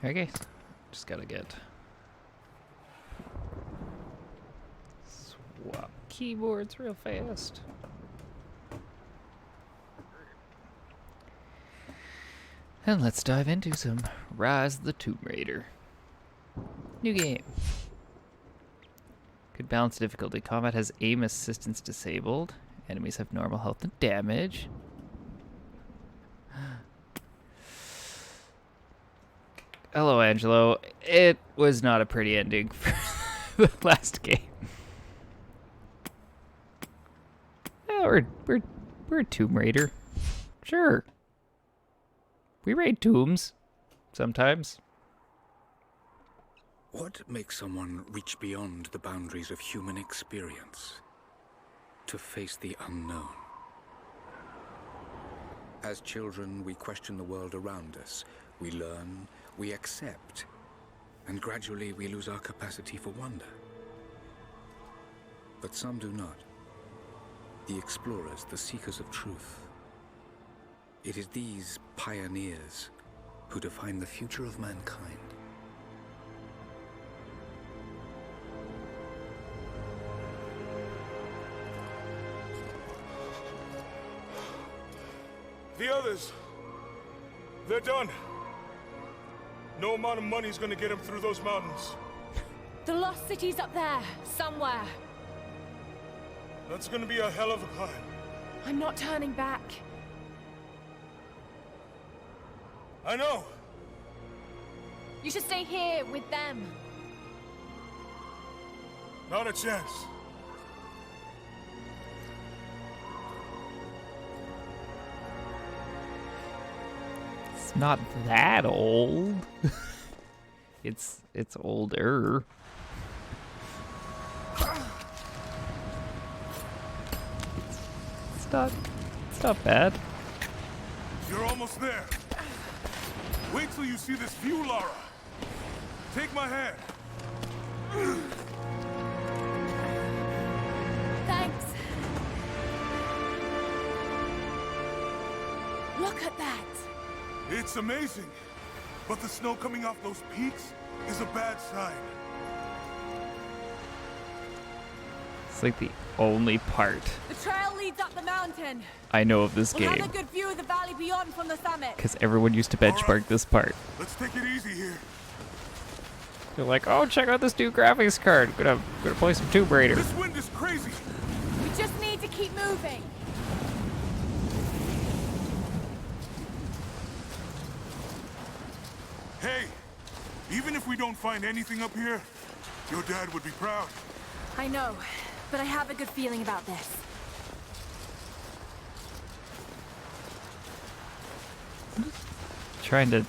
Okay, just gotta get swap keyboards real fast. And let's dive into some Rise of the Tomb Raider. New game. Good balance difficulty. Combat has aim assistance disabled. Enemies have normal health and damage. Hello, Angelo. It was not a pretty ending for the last game. Yeah, we're a Tomb Raider. Sure. We raid tombs. Sometimes. What makes someone reach beyond the boundaries of human experience to face the unknown? As children, we question the world around us. We learn, we accept, and gradually we lose our capacity for wonder. But some do not. The explorers, the seekers of truth. It is these pioneers who define the future of mankind. The others, they're done. No amount of money is gonna get them through those mountains. The lost city's up there, somewhere. That's gonna be a hell of a climb. I'm not turning back. I know. You should stay here with them. Not a chance. It's not that old. it's older. It's not bad. You're almost there. Wait till you see this view, Lara. Take my hand. Thanks. Look at that. It's amazing. But the snow coming off those peaks is a bad sign. It's like the only part The trail leads up the mountain. I know of this We'll game. have a good view of the valley beyond from the summit. Because everyone used to benchmark this part. Let's take it easy here. They're like, oh, check out this new graphics card. Gonna play some Tomb Raider. This wind is crazy. We just need to keep moving. Hey, even if we don't find anything up here, your dad would be proud. I know, but I have a good feeling about this. Trying to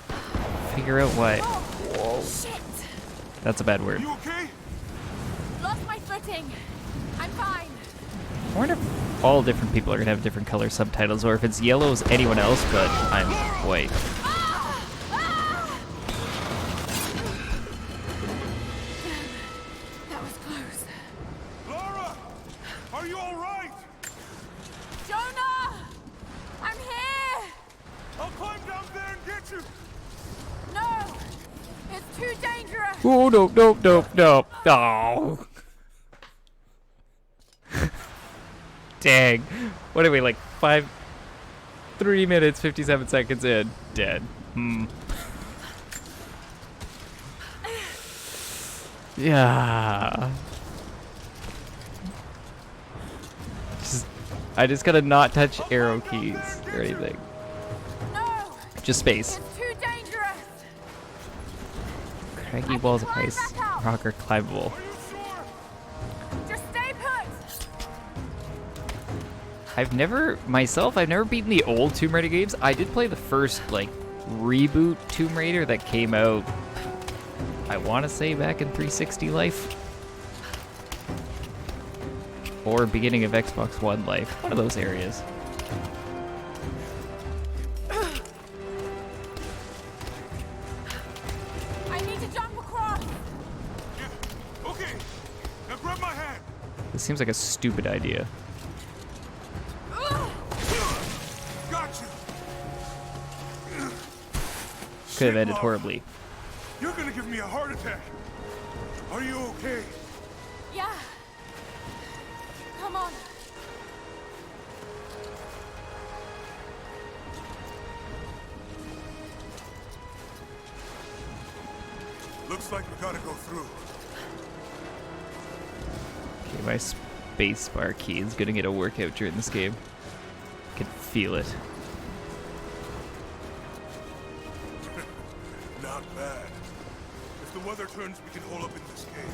figure out what. Whoa. Shit! That's a bad word. You okay? Lost my footing. I'm fine. I wonder if all different people are gonna have different color subtitles, or if it's yellow as anyone else, but I'm white. Ah! Ah! That was close. Lara! Are you all right? Jonah! I'm here! I'll climb down there and get you. No! It's too dangerous! Oh, no. Oh. Dang. What are we, like 3 minutes, 57 seconds in? Dead. Yeah. I just gotta not touch arrow keys or anything. No! Just space. It's too dangerous! Craggy walls of ice, rock are climbable. Are you sure? Just stay put! I've never beaten the old Tomb Raider games. I did play the first, like, reboot Tomb Raider that came out, I want to say back in 360 life. Or beginning of Xbox One life. One of those areas. I need to jump across! Yeah. Okay. Now grab my hand. This seems like a stupid idea. Got you. Could have ended Lara. horribly. You're gonna give me a heart attack. Are you okay? Yeah. Come on. Looks like we gotta go through. Okay, my spacebar key is gonna get a workout during this game. I can feel it. Not bad. If the weather turns, we can hole up in this cave.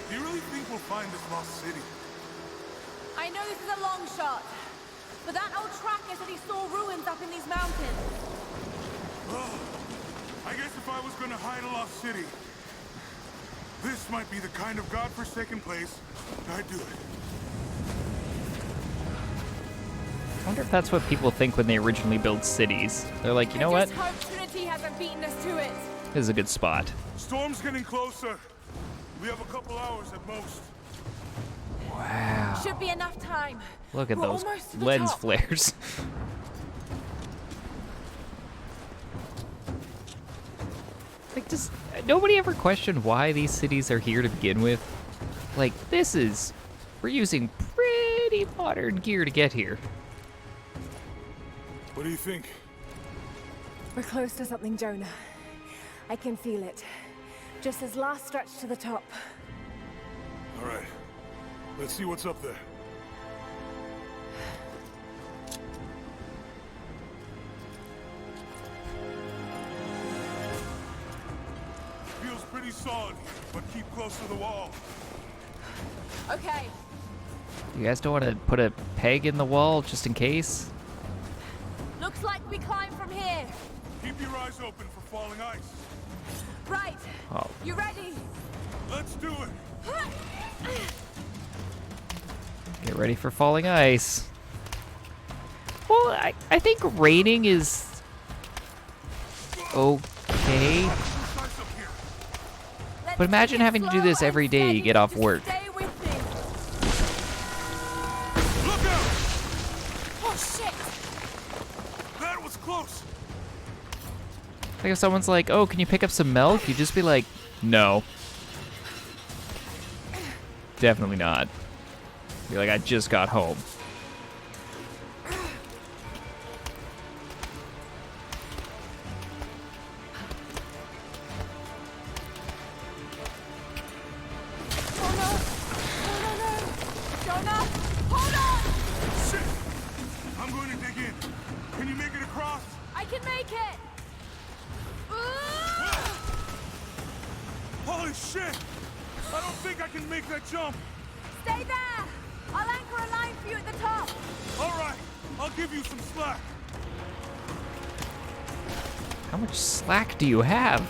Do you really think we'll find this lost city? I know this is a long shot, but that old tracker said he saw ruins up in these mountains. I guess if I was gonna hide a lost city, this might be the kind of godforsaken place I'd do it. I wonder if that's what people think when they originally build cities. They're like, you know what? Just hope Trinity hasn't beaten us to it. This is a good spot. Storm's getting closer. We have a couple hours at most. Wow. Should be enough time. Look at We're those almost to the lens top. flares. Like, just nobody ever questioned why these cities are here to begin with. Like, we're using pretty modern gear to get here. What do you think? We're close to something, Jonah. I can feel it. Just this last stretch to the top. All right. Let's see what's up there. Feels pretty solid, but keep close to the wall. Okay. You guys don't want to put a peg in the wall just in case? Looks like we climb from here. Keep your eyes open for falling ice. Right. Oh, You ready? Let's do it. get ready for falling ice. Well, I think raining is okay. Ice up here. Let's But imagine take it having to do this slow every and day you steady. get off Just work. Stay with me. Look out! Oh shit! That was close. Like if someone's like, oh, can you pick up some milk? You'd just be like, no. Definitely not. Be like, I just got home. Oh no! No, no, no! Jonah! Hold on! Shit! I'm going to dig in. Can you make it across? I can make it! Holy shit! I don't think I can make that jump. Stay there! I'll anchor a line for you at the top. All right, I'll give you some slack. How much slack do you have?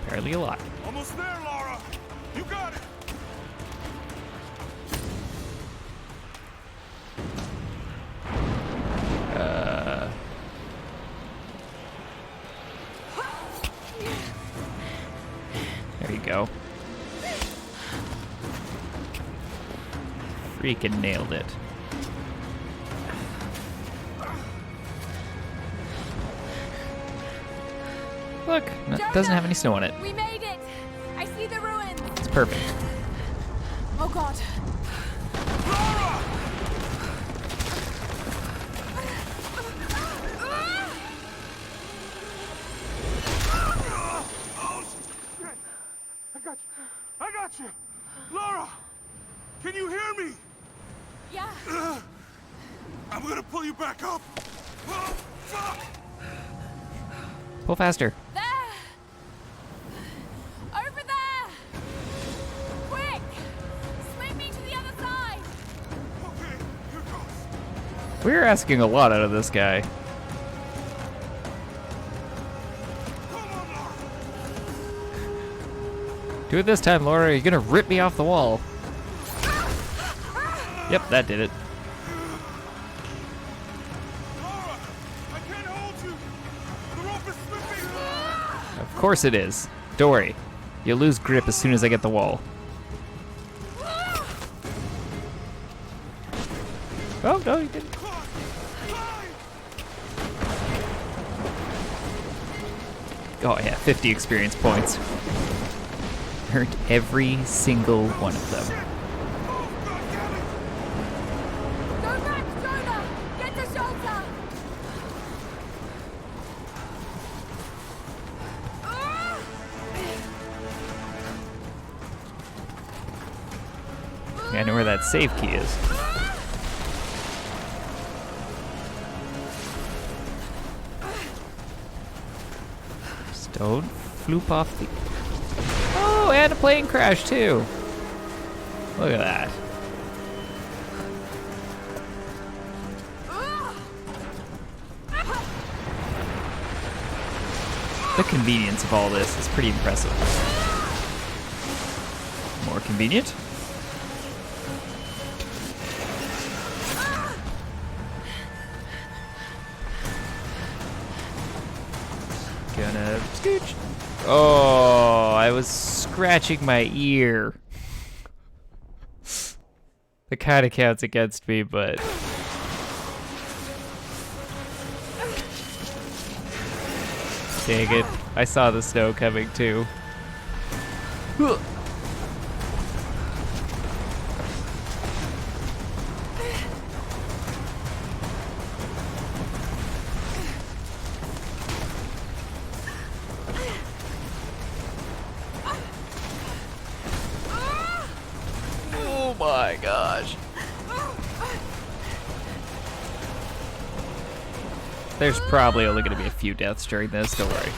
Apparently a lot. Almost there, Laura. You got it. There you go. Freaking nailed it. Look, it doesn't have any snow on it. We made it! I see the ruins! It's perfect. Oh god. Laura! Oh, shit. I got you. Laura, can you hear me? Yeah. I'm gonna pull you back up. Oh, fuck! Pull faster. There! Over there! Quick! Swing me to the other side! Okay, here goes. We're asking a lot out of this guy. Come on, Laura. Do it this time, Laura. You're gonna rip me off the wall. Yep, that did it. Laura, I can't hold you. The rope is slipping. Of course it is. Don't worry. You'll lose grip as soon as I get the wall. Oh, no, you didn't. Climb! Climb! Oh yeah, 50 experience points. Earned every single one of them. Go back, Jonah! Get to shelter! I know where that save key is. Just don't floop off the... Oh, and a plane crash too. Look at that. The convenience of all this is pretty impressive. More convenient. Gonna scooch. Oh, I was scratching my ear. That kind of counts against me, but... Dang it. I saw the snow coming too. Oh my gosh. There's probably only going to be a few deaths during this, don't worry.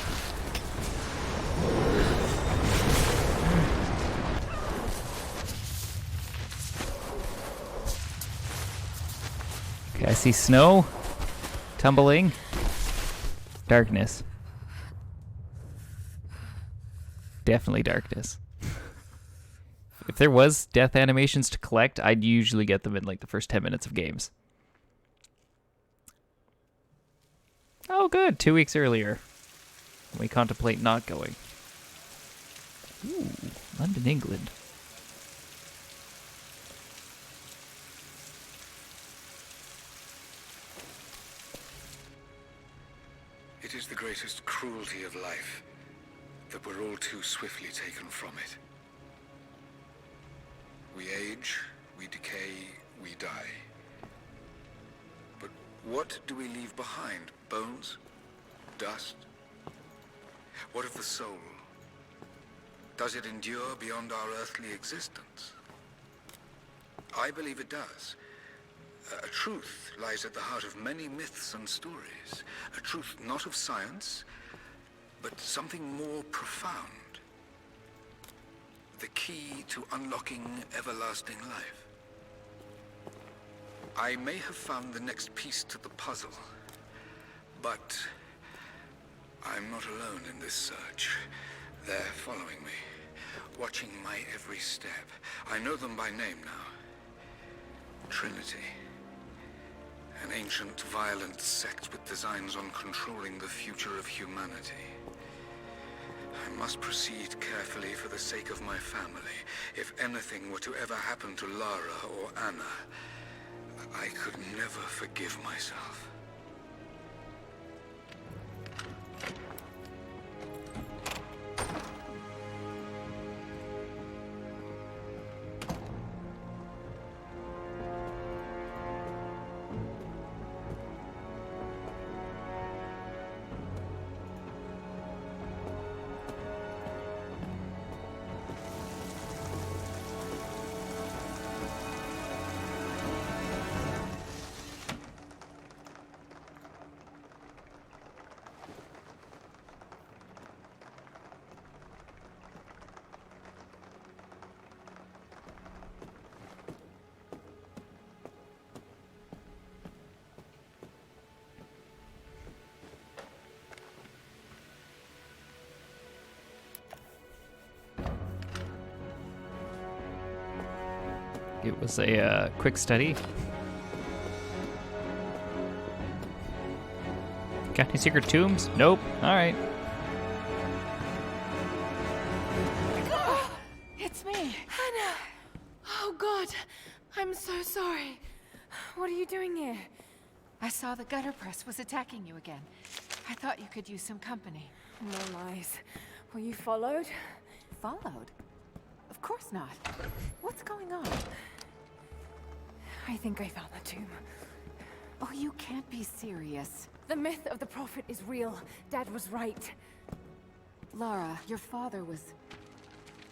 Okay, I see snow, tumbling, darkness. Definitely darkness. If there was death animations to collect, I'd usually get them in like the first 10 minutes of games. Oh, good. 2 weeks earlier. We contemplate not going. Ooh, London, England. It is the greatest cruelty of life that we're all too swiftly taken from it. We age, we decay, we die. But what do we leave behind? Bones? Dust? What of the soul? Does it endure beyond our earthly existence? I believe it does. A truth lies at the heart of many myths and stories. A truth not of science, but something more profound. The key to unlocking everlasting life. I may have found the next piece to the puzzle, but I'm not alone in this search. They're following me, watching my every step. I know them by name now. Trinity. An ancient, violent sect with designs on controlling the future of humanity. I must proceed carefully for the sake of my family. If anything were to ever happen to Lara or Anna, I could never forgive myself. It was a quick study. Got any secret tombs? Nope. Alright. It's me. Hannah! Oh, God. I'm so sorry. What are you doing here? I saw the gutter press was attacking you again. I thought you could use some company. No lies. Were you followed? Followed? Of course not. What's going on? I think I found the tomb. Oh, you can't be serious. The myth of the prophet is real. Dad was right. Lara, your father was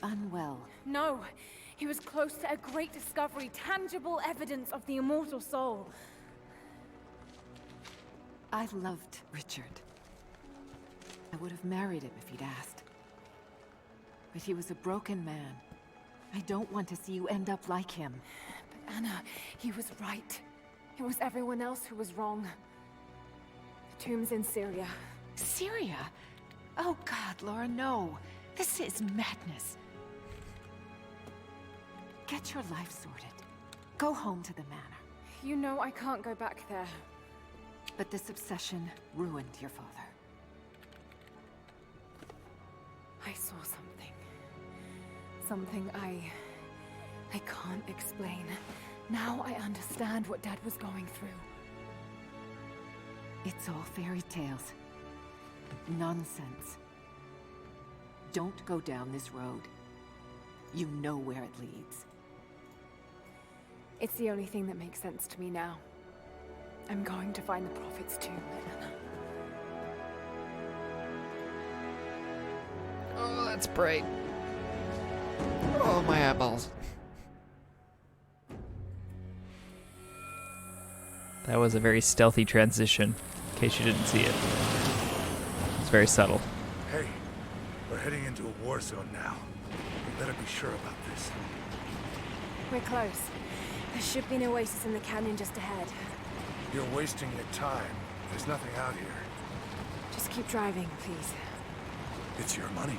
unwell. No, he was close to a great discovery, tangible evidence of the immortal soul. I loved Richard. I would have married him if he'd asked. But he was a broken man. I don't want to see you end up like him. But Anna, he was right. It was everyone else who was wrong. The tomb's in Syria. Syria? Oh God, Laura, no. This is madness. Get your life sorted. Go home to the manor. You know I can't go back there. But this obsession ruined your father. I saw something. Something I can't explain. Now I understand what Dad was going through. It's all fairy tales. Nonsense. Don't go down this road. You know where it leads. It's the only thing that makes sense to me now. I'm going to find the Prophet's tomb, Anna. Oh, that's bright. Oh, my eyeballs. That was a very stealthy transition, in case you didn't see it. It's very subtle. Hey, we're heading into a war zone now. We better be sure about this. We're close. There should be an oasis in the canyon just ahead. You're wasting your time. There's nothing out here. Just keep driving, please. It's your money.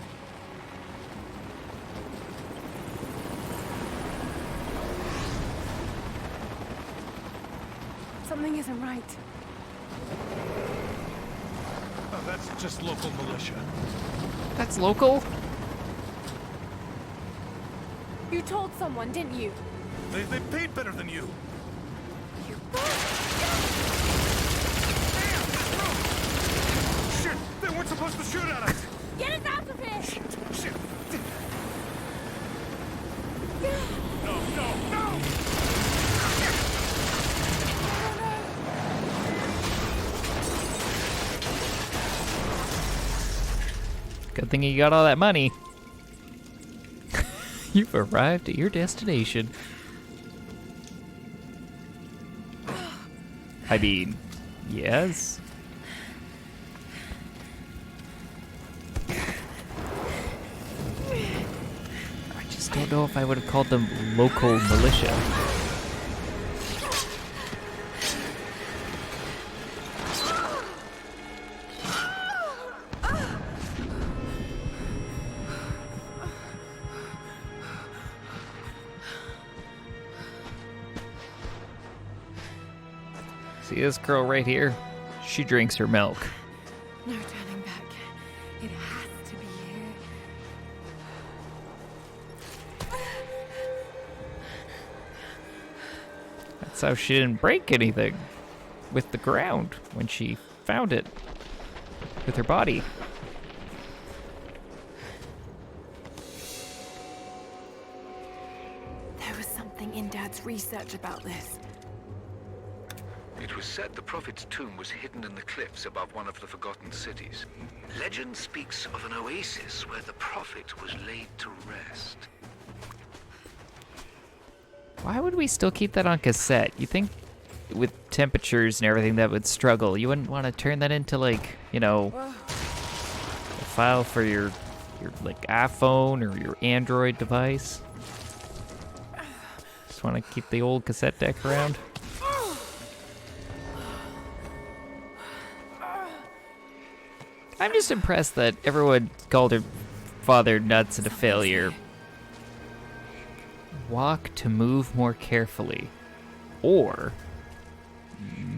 Something isn't right. Oh, that's just local militia. That's local? You told someone, didn't you? They paid better than you. Shit! They weren't supposed to shoot at us! Get us out of here! Shit! No, no, no! Good thing you got all that money. You've arrived at your destination. I mean, yes. I just don't know if I would have called them local militia. See this girl right here? She drinks her milk. No turning back. It has to be here. That's how she didn't break anything with the ground when she found it with her body. There was something in Dad's research about this. It was said the Prophet's tomb was hidden in the cliffs above one of the forgotten cities. Legend speaks of an oasis where the Prophet was laid to rest. Why would we still keep that on cassette? You think with temperatures and everything that would struggle, you wouldn't want to turn that into like, you know, a file for your like iPhone or your Android device? Just want to keep the old cassette deck around. I'm just impressed that everyone called her father nuts and a failure. Walk to move more carefully. Or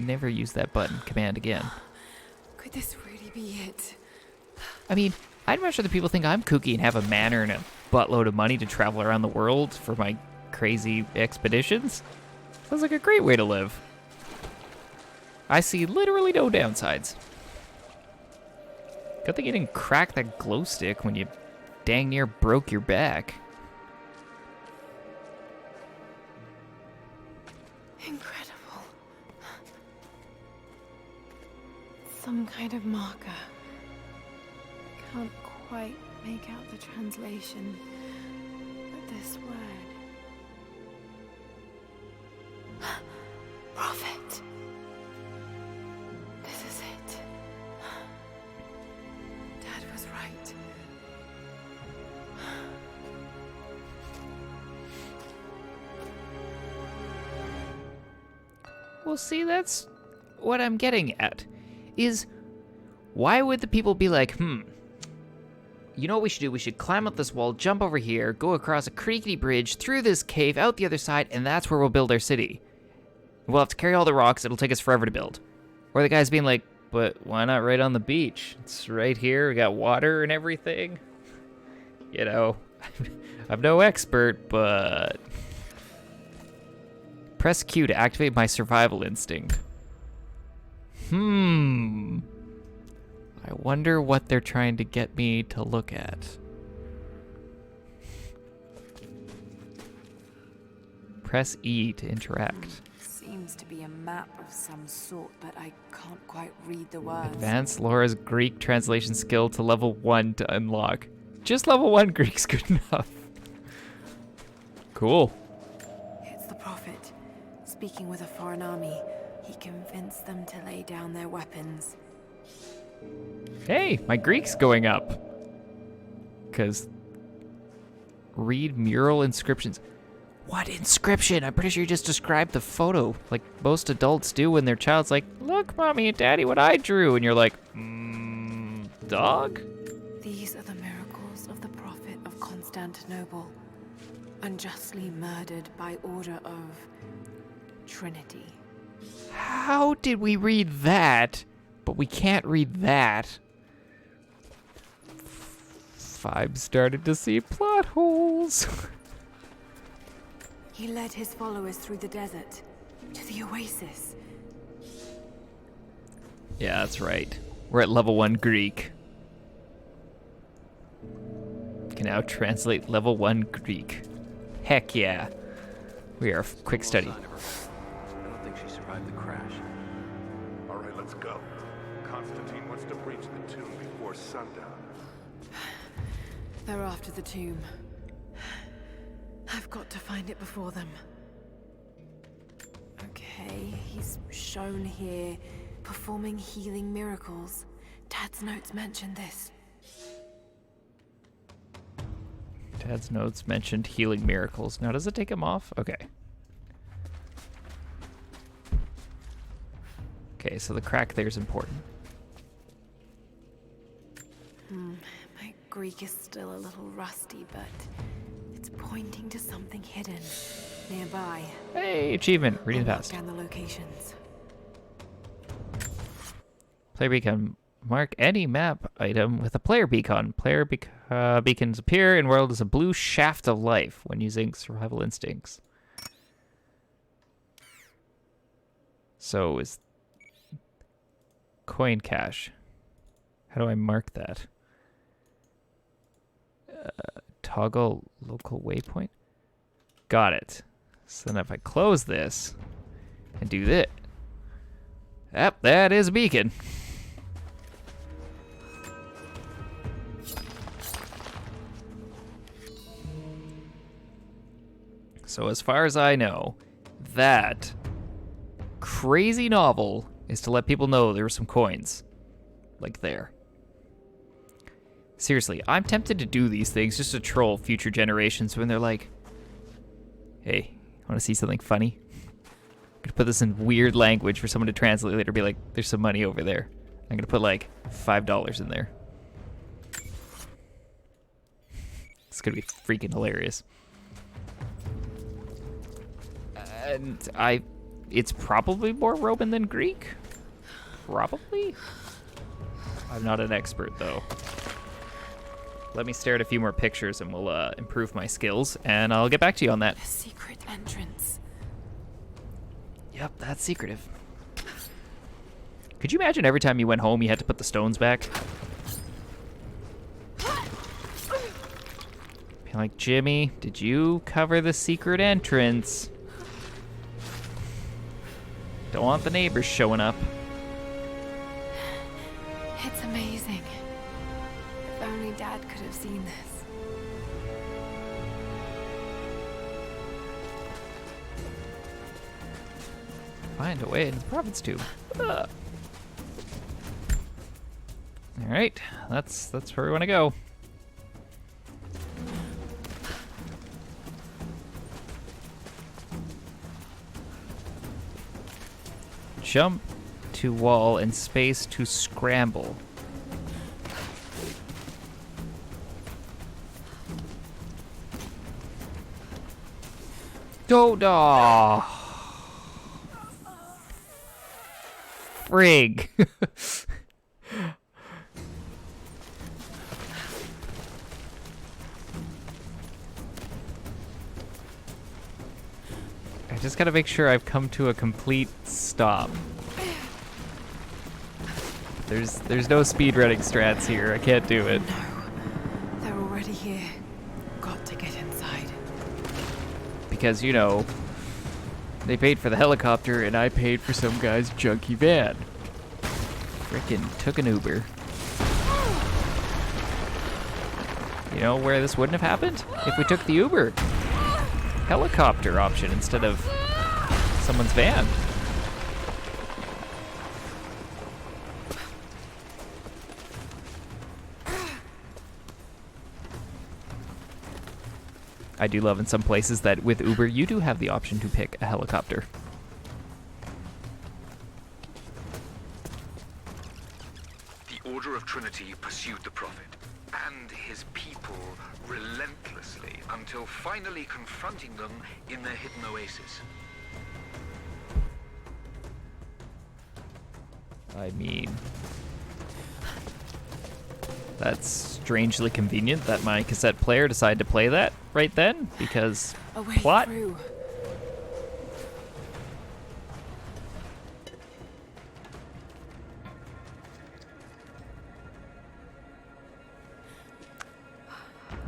never use that button command again. Could this really be it? I mean, I'd much rather people think I'm kooky and have a manor and a buttload of money to travel around the world for my crazy expeditions. Sounds like a great way to live. I see literally no downsides. Good thing you didn't crack that glow stick when you dang near broke your back. Incredible. Some kind of marker. Can't quite make out the translation, but this word. Prophet. This is it. Dad was right. Well, see, that's what I'm getting at. Is why would the people be like, you know what we should do? We should climb up this wall, jump over here, go across a creaky bridge, through this cave, out the other side, and that's where we'll build our city. We'll have to carry all the rocks, it'll take us forever to build. Or the guy's being like, but why not right on the beach? It's right here, we got water and everything. You know, I'm no expert, but... Press Q to activate my survival instinct. I wonder what they're trying to get me to look at. Press E to interact. Seems to be a map of some sort, but I can't quite read the words. Advance Laura's Greek translation skill to level 1 to unlock. Just level 1 Greek's good enough. Cool. It's the Prophet. Speaking with a foreign army, he convinced them to lay down their weapons. Hey, my Greek's going up. Because read mural inscriptions. What inscription? I'm pretty sure you just described the photo like most adults do when their child's like, look, mommy and daddy, what I drew. And you're like, dog? These are the miracles of the Prophet of Constantinople, unjustly murdered by order of Trinity. How did we read that, but we can't read that? I'm started to see plot holes. He led his followers through the desert to the oasis. Yeah, that's right. We're at level 1 Greek. Can now translate level 1 Greek. Heck yeah. We are a quick study. I don't think she survived the crash. All right, let's go. Constantine wants to breach the tomb before sundown. They're after the tomb. I've got to find it before them. Okay, he's shown here, performing healing miracles. Dad's notes mentioned this. Dad's notes mentioned healing miracles. Now, does it take him off? Okay. Okay, so the crack there is important. My Greek is still a little rusty, but it's pointing to something hidden nearby. Hey, achievement. Reading I'll fast. scan the locations. Player beacon. Mark any map item with a player beacon. Player beacons appear in world as a blue shaft of life when using survival instincts. So is coin cache. How do I mark that? Toggle local waypoint. Got it. So then if I close this and do this. Yep, that is a beacon. So as far as I know, that crazy novel is to let people know there were some coins. Like there. Seriously, I'm tempted to do these things just to troll future generations when they're like, hey, want to see something funny? I'm going to put this in weird language for someone to translate later, be like, there's some money over there. I'm going to put like $5 in there. It's going to be freaking hilarious. And it's probably more Roman than Greek. Probably. I'm not an expert though. Let me stare at a few more pictures and we'll improve my skills, and I'll get back to you on that. A secret entrance. Yep, that's secretive. Could you imagine every time you went home you had to put the stones back? Be like, Jimmy, did you cover the secret entrance? Don't want the neighbors showing up. It's amazing. If only Dad could have seen this. Find a way into the province tube. All right, that's where we want to go. Jump to wall and space to scramble. Doda. Frig. I just gotta make sure I've come to a complete stop. There's no speedrunning strats here. I can't do it. No, they're already here. Got to get inside. Because, you know, they paid for the helicopter and I paid for some guy's junky van. Frickin' took an Uber. You know where this wouldn't have happened? If we took the Uber helicopter option instead of someone's van. I do love in some places that with Uber, you do have the option to pick a helicopter. The Order of Trinity pursued the Prophet and his people relentlessly until finally confronting them in their hidden oasis. I mean, that's strangely convenient that my cassette player decided to play that right then, because A way plot. through.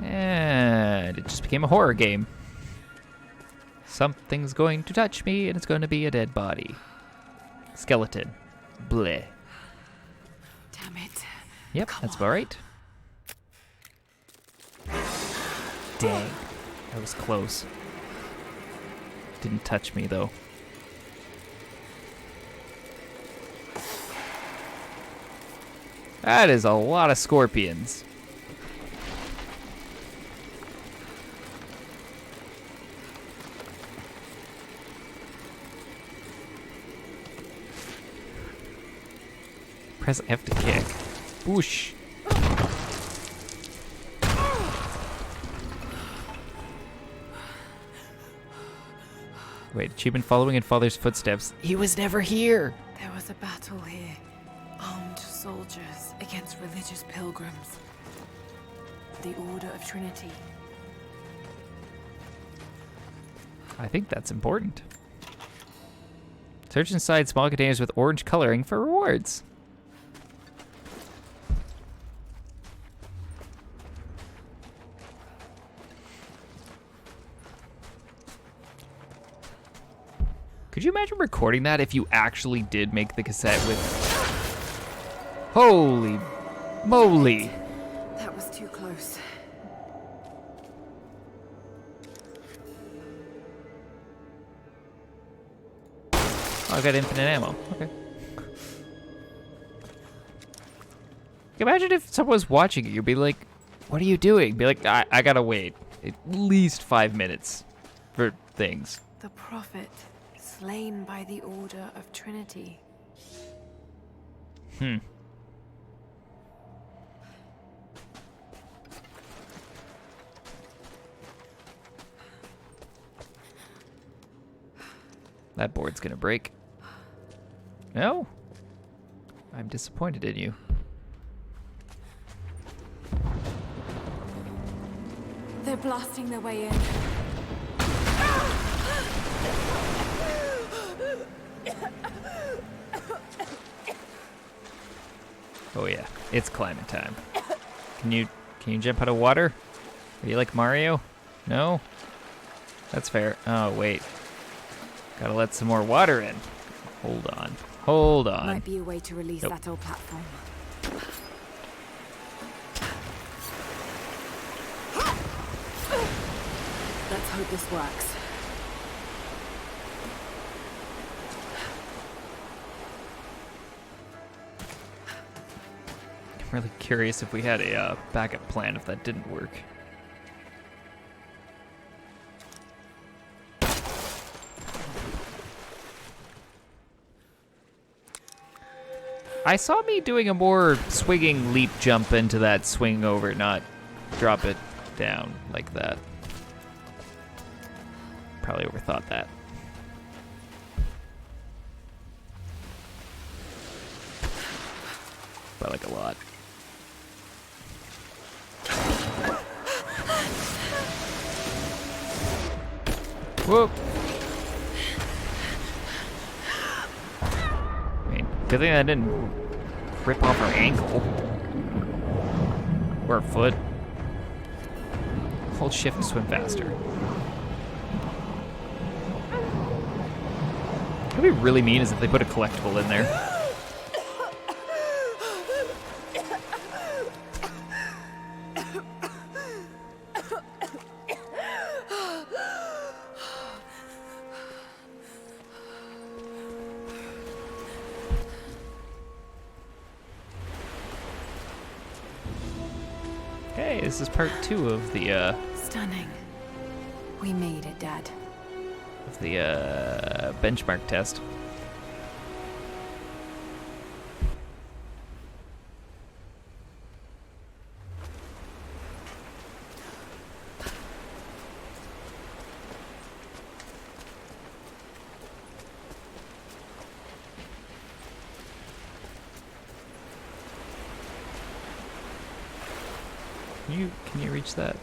And it just became a horror game. Something's going to touch me, and it's going to be a dead body. Skeleton. Bleh. Damn it. Yep, Come that's on. about right. Dang. That was close. Didn't touch me, though. That is a lot of scorpions. Press F to kick. Whoosh. Wait, achievement following in father's footsteps. He was never here. There was a battle here. Armed soldiers against religious pilgrims. The Order of Trinity. I think that's important. Search inside small containers with orange coloring for rewards. Could you imagine recording that if you actually did make the cassette with... Holy moly. That was too close. Oh, I got infinite ammo. Okay. Imagine if someone was watching it, you'd be like, what are you doing? Be like, I gotta wait at least 5 minutes for things. The Prophet, slain by the Order of Trinity. That board's gonna break. No? I'm disappointed in you. They're blasting their way in. Oh yeah, it's climbing time. Can you jump out of water? Are you like Mario? No? That's fair. Oh, wait. Gotta let some more water in. Hold on. Hold on. Might be a way to release Nope. that old platform. Let's hope this works. I'm really curious if we had a backup plan if that didn't work. I saw me doing a more swinging leap jump into that swing over, not drop it down like that. Probably overthought that. But like a lot. Whoop! I mean, good thing I didn't rip off her ankle. Or her foot. Hold shift and swim faster. What would be really mean is if they put a collectible in there. Okay, this is part 2 of the Stunning. We made it, Dad. Benchmark test. Can you reach that?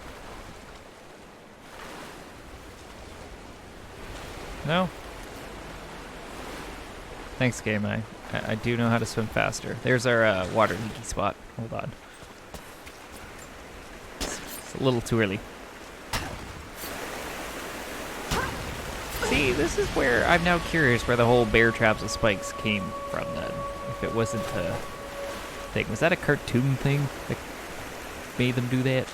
No? Thanks, game. I do know how to swim faster. There's our water leaky spot. Hold on. It's a little too early. See, this is where I'm now curious where the whole bear traps with spikes came from then. If it wasn't a thing. Was that a cartoon thing that made them do that?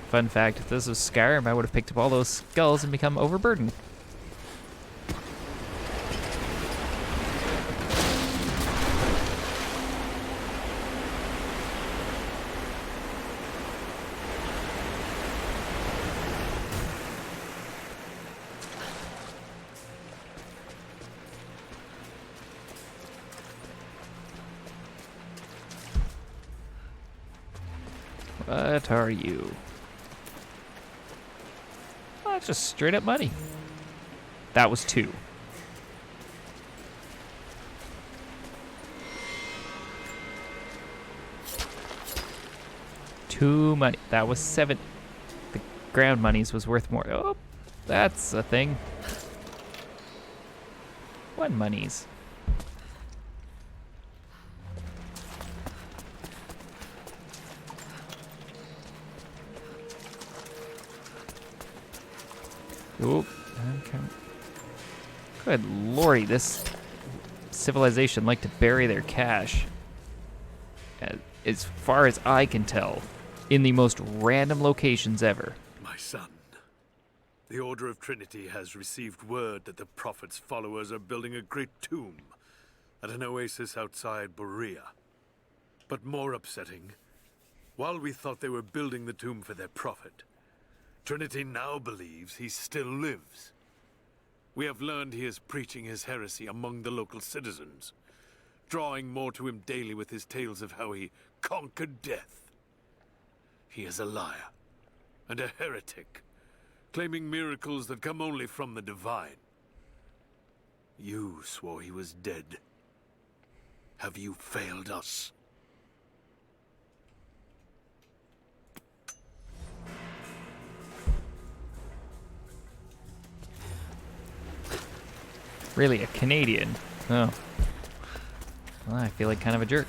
Fun fact, if this was Skyrim, I would have picked up all those skulls and become overburdened. What are you? Oh, it's just straight up money. That was 2. Two money. That was 7. The ground monies was worth more. Oh, that's a thing. 1 monies. Oop. Okay. Good lordy, this civilization like to bury their cash. As far as I can tell, in the most random locations ever. My son, the Order of Trinity has received word that the Prophet's followers are building a great tomb at an oasis outside Berea. But more upsetting, while we thought they were building the tomb for their Prophet, Trinity now believes he still lives. We have learned he is preaching his heresy among the local citizens, drawing more to him daily with his tales of how he conquered death. He is a liar and a heretic, claiming miracles that come only from the divine. You swore he was dead. Have you failed us? Really, a Canadian? Oh. Well, I feel like kind of a jerk.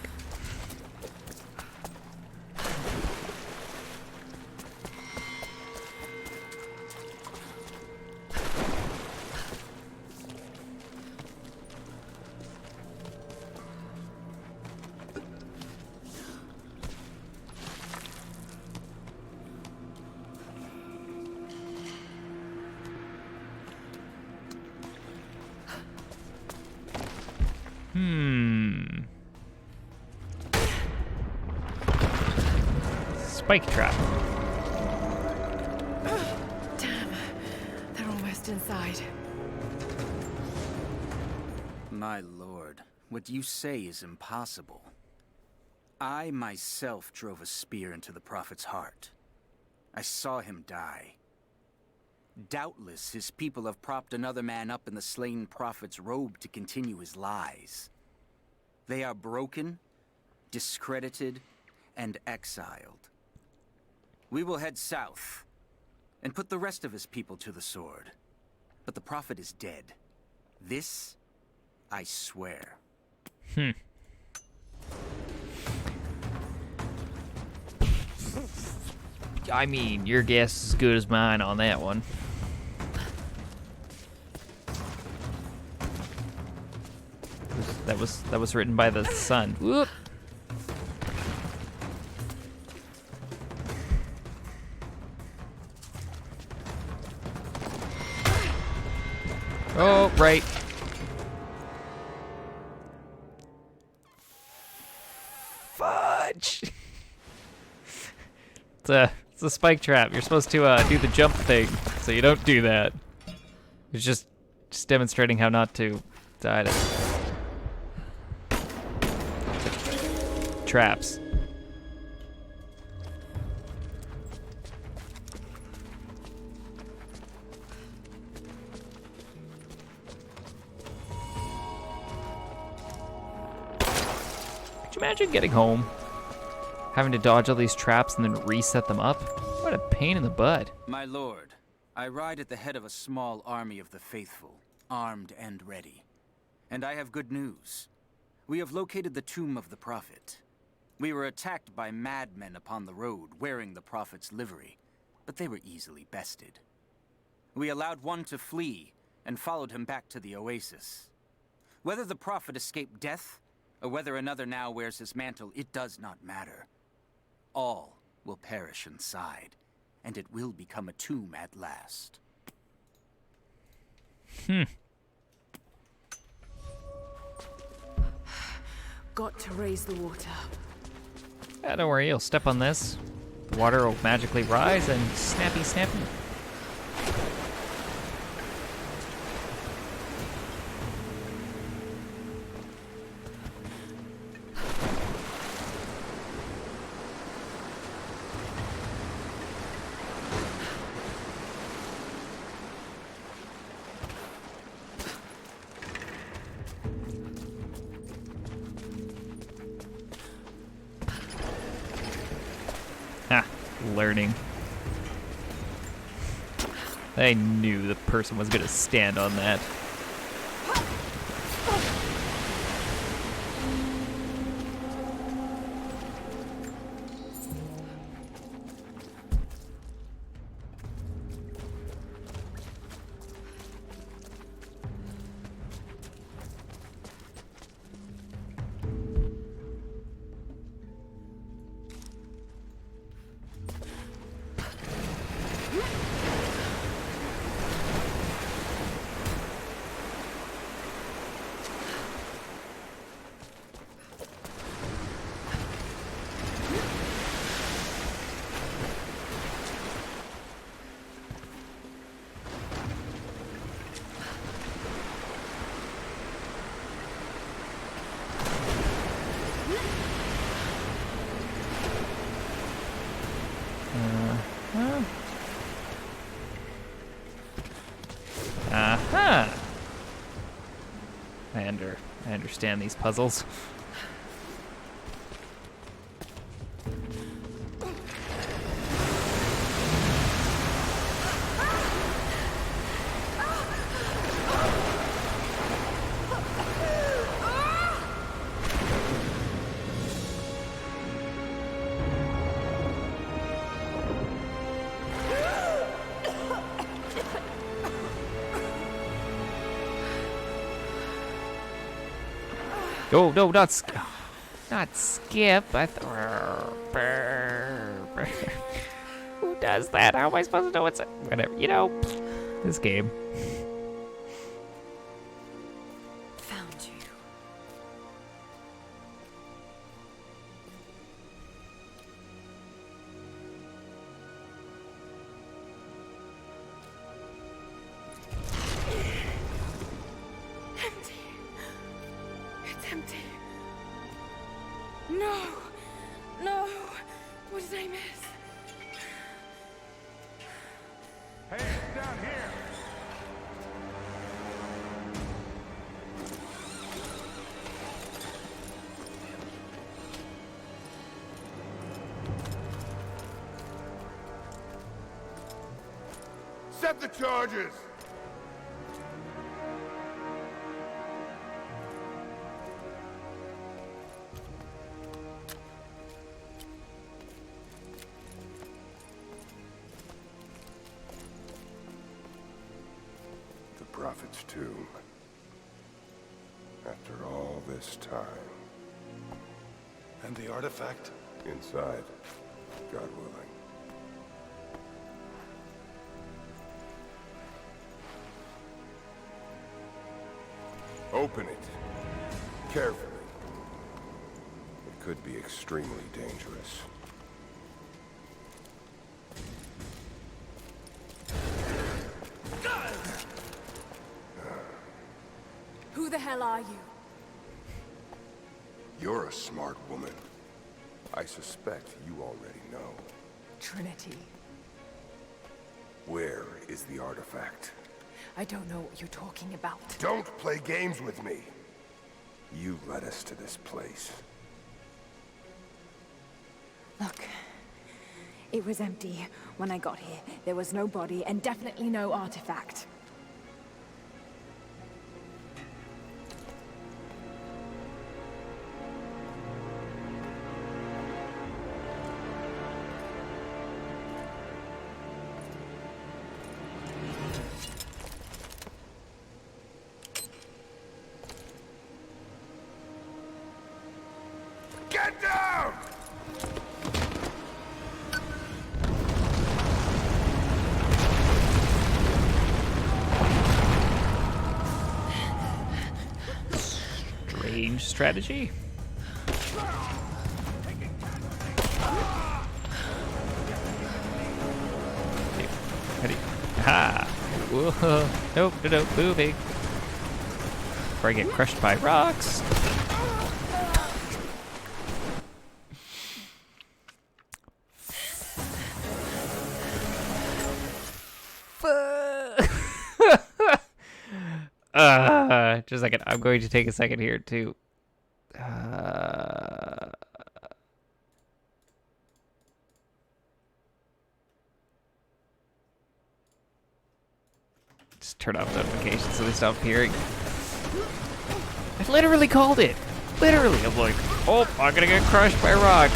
Spike trap. Damn, they're almost inside. My lord, what you say is impossible. I myself drove a spear into the prophet's heart. I saw him die. Doubtless his people have propped another man up in the slain prophet's robe to continue his lies. They are broken, discredited, and exiled. We will head south and put the rest of his people to the sword. But the prophet is dead. This, I swear. I mean, your guess is as good as mine on that one. That was written by the sun. Whoop. Oh, right. Fudge. It's a spike trap. You're supposed to do the jump thing, so you don't do that. It's just demonstrating how not to die to traps. Could you imagine getting home, having to dodge all these traps and then reset them up? What a pain in the butt. My lord, I ride at the head of a small army of the faithful, armed and ready. And I have good news. We have located the tomb of the prophet. We were attacked by madmen upon the road, wearing the prophet's livery, but they were easily bested. We allowed one to flee, and followed him back to the oasis. Whether the prophet escaped death, or whether another now wears his mantle, it does not matter. All will perish inside, and it will become a tomb at last. Got to raise the water. Yeah, don't worry, you'll step on this. The water will magically rise and snappy, snappy. Learning. I knew the person was gonna stand on that. Aha! I understand these puzzles. Oh, no, not Skip. Who does that? How am I supposed to know what's it? Whatever. You know, this game. Found you. Empty. It's empty. No. No. What did I miss? Accept the charges! The Prophet's tomb. After all this time. And the artifact? Inside, God willing. Open it. Carefully. It could be extremely dangerous. Who the hell are you? You're a smart woman. I suspect you already know. Trinity. Where is the artifact? I don't know what you're talking about. Don't play games with me. You led us to this place. Look. It was empty when I got here. There was no body and definitely no artifact. Get down! Strange strategy. Ready? Ha! Whoa! Nope, moving. Before I get crushed by rocks. Just a second. I'm going to take a second here to. Just turn off notifications so they stop appearing. I literally called it. Literally. I'm like, oh, I'm gonna get crushed by a rock.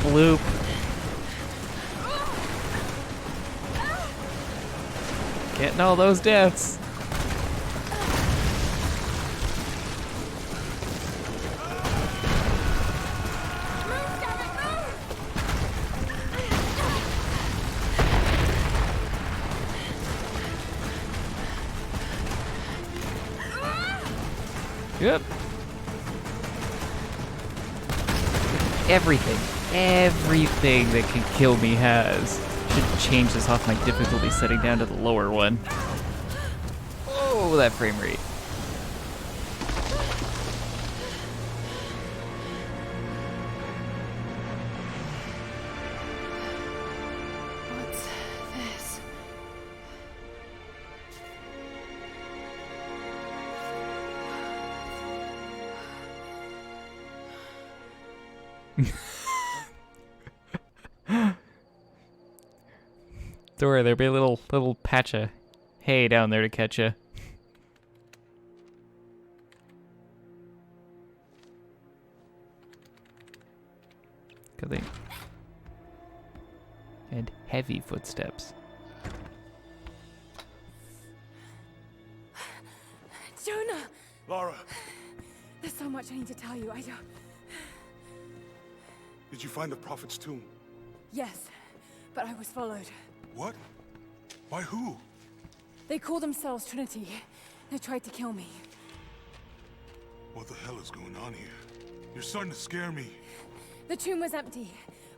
Bloop. Getting all those deaths. Yep. Everything that can kill me has. Should change this off my difficulty setting down to the lower one. Oh, that frame rate. What's this? Don't worry, there'll be a little patch of hay down there to catch you. Good thing. And heavy footsteps. Jonah! Laura, There's so much I need to tell you. I don't... Did you find the Prophet's tomb? Yes, but I was followed. What? By who? They call themselves Trinity. They tried to kill me. What the hell is going on here? You're starting to scare me. The tomb was empty,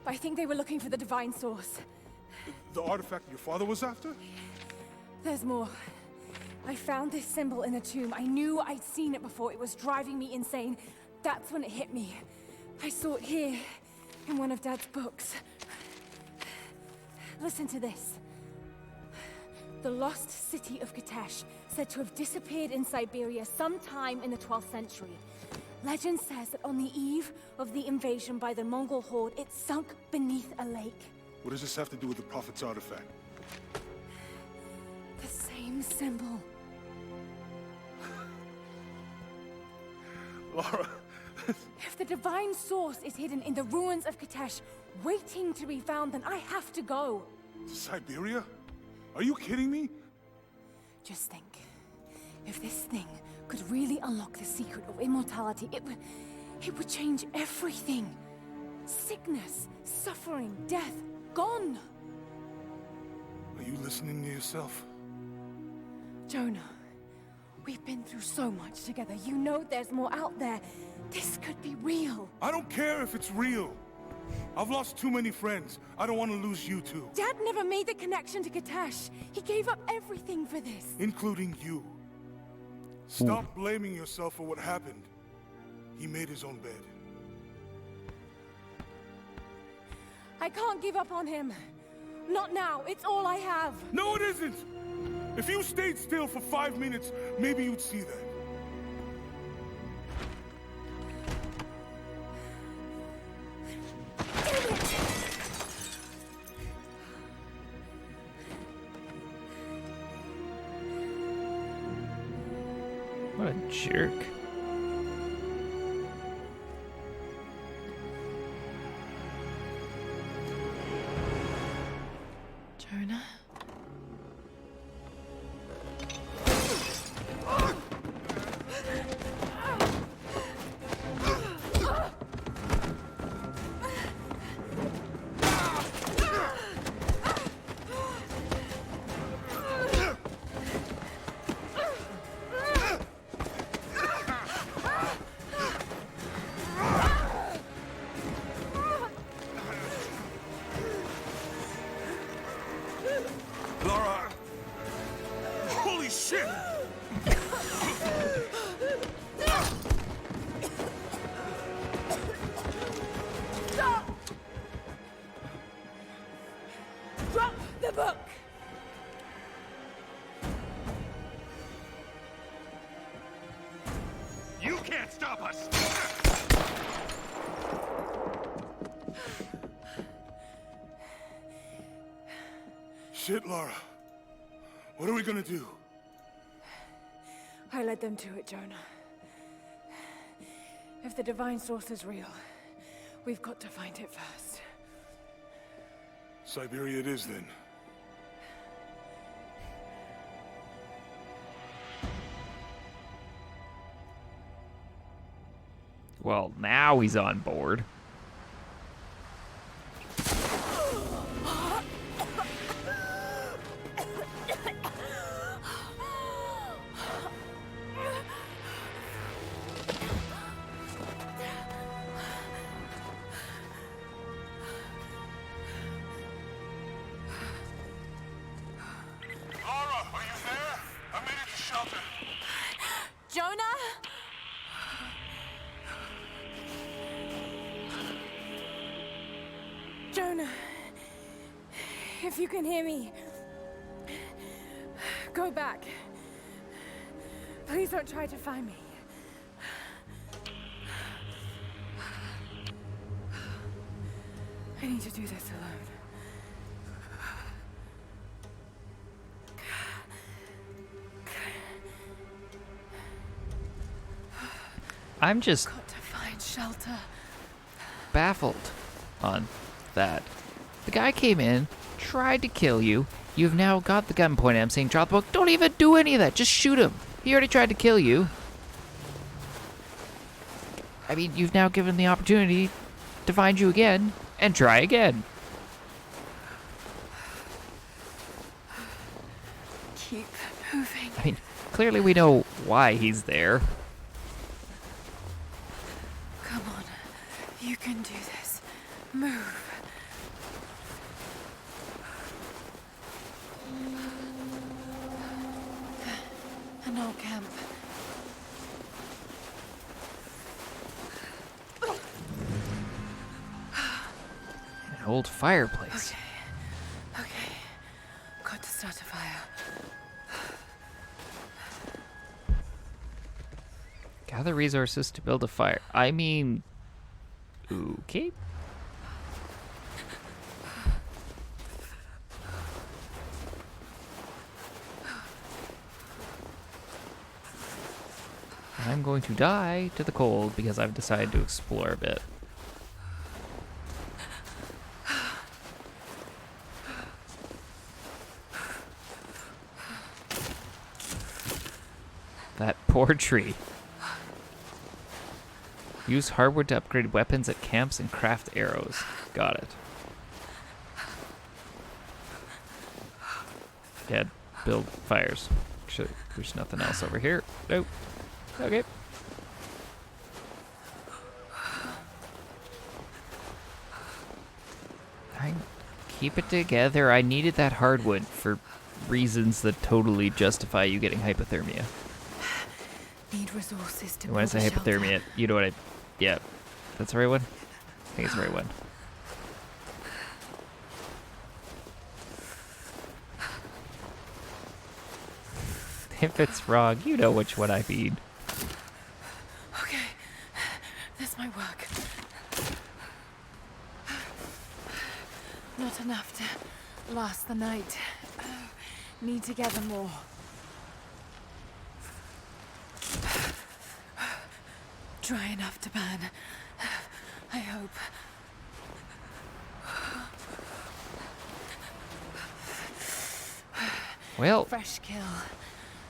but I think they were looking for the divine source. The artifact your father was after? There's more. I found this symbol in the tomb. I knew I'd seen it before. It was driving me insane. That's when it hit me. I saw it here, in one of Dad's books. Listen to this. The lost city of Kitesh, said to have disappeared in Siberia sometime in the 12th century. Legend says that on the eve of the invasion by the Mongol horde, it sunk beneath a lake. What does this have to do with the Prophet's artifact? The same symbol. Lara... If the divine source is hidden in the ruins of Kitesh, waiting to be found, then I have to go. To Siberia? Are you kidding me? Just think. If this thing could really unlock the secret of immortality, it would change everything. Sickness, suffering, death, gone. Are you listening to yourself? Jonah, we've been through so much together. You know there's more out there. This could be real. I don't care if it's real. I've lost too many friends. I don't want to lose you too. Dad never made the connection to Kitesh. He gave up everything for this. Including you. Stop blaming yourself for what happened. He made his own bed. I can't give up on him. Not now. It's all I have. No, it isn't! If you stayed still for 5 minutes, maybe you'd see that. What a jerk. Jonah? Lara! Holy shit! Stop! Drop the book! You can't stop us! Shit, Lara. What are we gonna do? I led them to it, Jonah. If the divine source is real, we've got to find it first. Siberia it is, then. Well, now he's on board. Lara, are you there? I made it to shelter. Jonah? Jonah, if you can hear me, go back. Please don't try to find me. I need to do this alone. I'm just Got to find shelter. baffled on that. The guy came in, tried to kill you. You've now got the gun pointed at him saying, drop the book. Don't even do any of that. Just shoot him. He already tried to kill you. I mean, you've now given the opportunity to find you again and try again. Keep moving. I mean, clearly we know why he's there. Come on. You can do this. Move. An old camp. An old fireplace. Okay. Got to start a fire. Gather resources to build a fire. I mean, okay. I'm going to die to the cold because I've decided to explore a bit. That poor tree. Use hardwood to upgrade weapons at camps and craft arrows. Got it. Yeah, build fires. Actually, there's nothing else over here. Nope. Okay. Keep it together. I needed that hardwood for reasons that totally justify you getting hypothermia. Need resources to When I build say a shelter. hypothermia, you know what I... Yeah, that's the right one? I think it's the right one. If it's wrong, you know which one I mean. Okay. This might work. Not enough to last the night. Need to gather more. Dry enough to burn. I hope. Well, Fresh kill.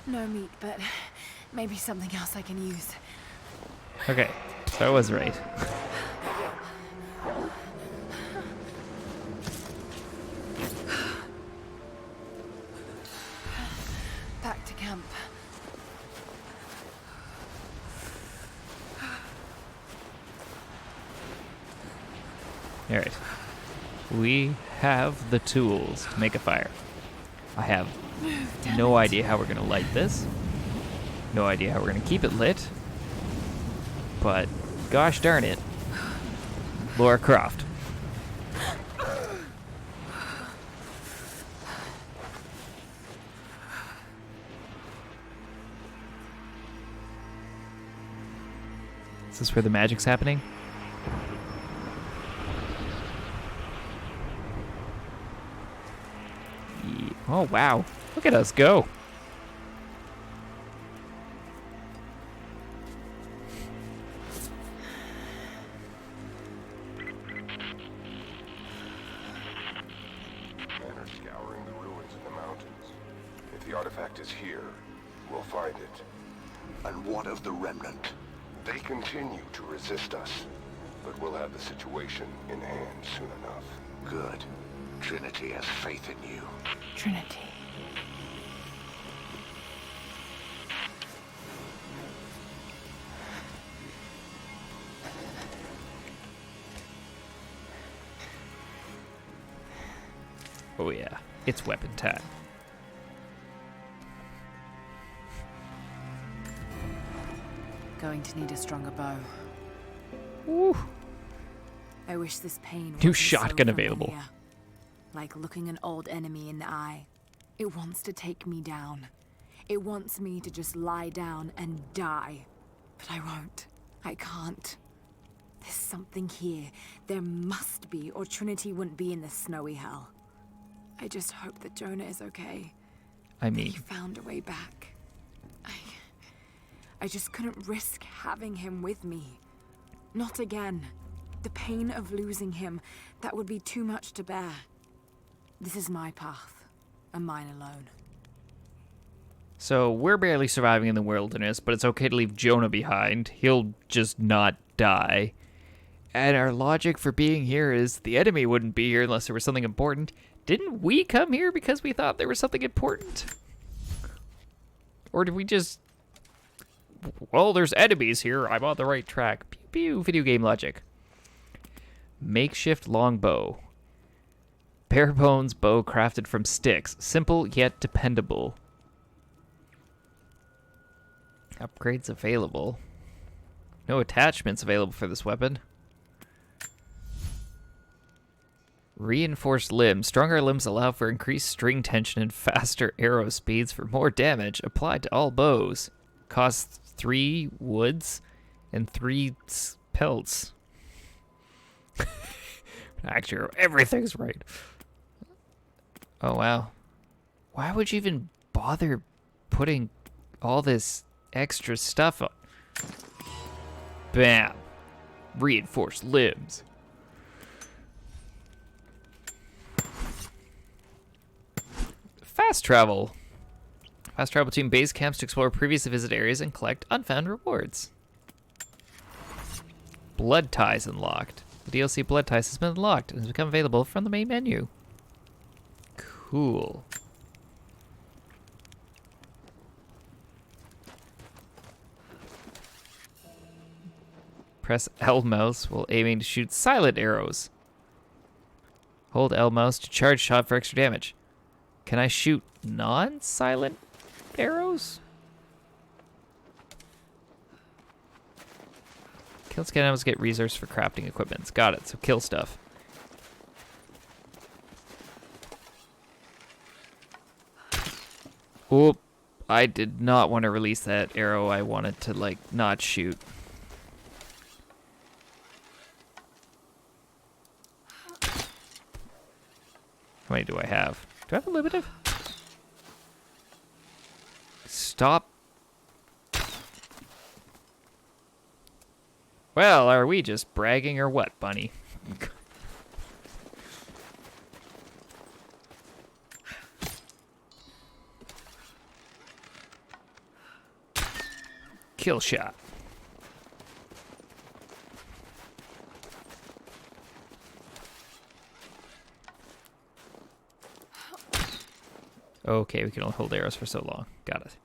No meat, but maybe something else I can use. okay, so I was right. Back to camp. Alright. We have the tools to make a fire. I have no idea how we're going to light this. No idea how we're going to keep it lit. But, gosh darn it. Laura Croft. Is this where the magic's happening? Oh, wow. Look at us go. Men are scouring the ruins in the mountains. If the artifact is here, we'll find it. And what of the remnant? They continue to resist us, but we'll have the situation in hand soon enough. Good. Trinity has faith in you. Trinity. Oh yeah, it's weapon time. Going to need a stronger bow. Woo. I wish this pain New wasn't shotgun so available. familiar. Like looking an old enemy in the eye. It wants to take me down. It wants me to just lie down and die. But I won't. I can't. There's something here. There must be, or Trinity wouldn't be in this snowy hell. I just hope that Jonah is okay. I That mean, he found a way back. I just couldn't risk having him with me. Not again. The pain of losing him, that would be too much to bear. This is my path, and mine alone. so we're barely surviving in the wilderness, but it's okay to leave Jonah behind. He'll just not die. And our logic for being here is the enemy wouldn't be here unless there was something important. Didn't we come here because we thought there was something important? Or did we just... Well, there's enemies here. I'm on the right track. Pew pew, video game logic. Makeshift longbow. Bare bones bow crafted from sticks. Simple yet dependable. Upgrades available. No attachments available for this weapon. Reinforced limbs. Stronger limbs allow for increased string tension and faster arrow speeds for more damage. Applied to all bows. Costs 3 woods and 3 pelts. Actually, everything's right. Oh, wow. Why would you even bother putting all this extra stuff on? Bam. Reinforced limbs. Fast travel. Fast travel between base camps to explore previously visited areas and collect unfound rewards. Blood ties unlocked. The DLC Blood Ties has been unlocked and has become available from the main menu. Cool. Press L mouse while aiming to shoot silent arrows. Hold L mouse to charge shot for extra damage. Can I shoot non-silent arrows? Kill scan animals get resources for crafting equipments. Got it. So kill stuff. Oop. I did not want to release that arrow. I wanted to, like, not shoot. How many do I have? Do I have a limited? Stop. Well, are we just bragging or what, Bunny? Kill shot. Okay, we can only hold arrows for so long. Got it.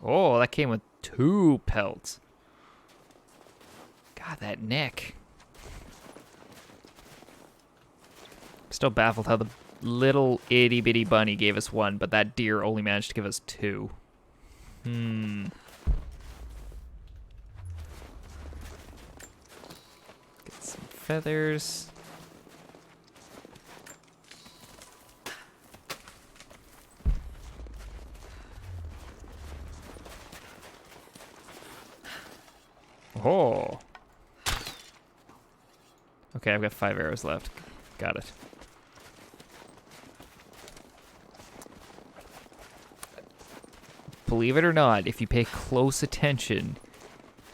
Oh, that came with 2 pelts. God, that neck. I'm still baffled how the little itty bitty bunny gave us 1, but that deer only managed to give us 2. Get some feathers. Oh. Okay, I've got 5 arrows left. Got it. Believe it or not, if you pay close attention,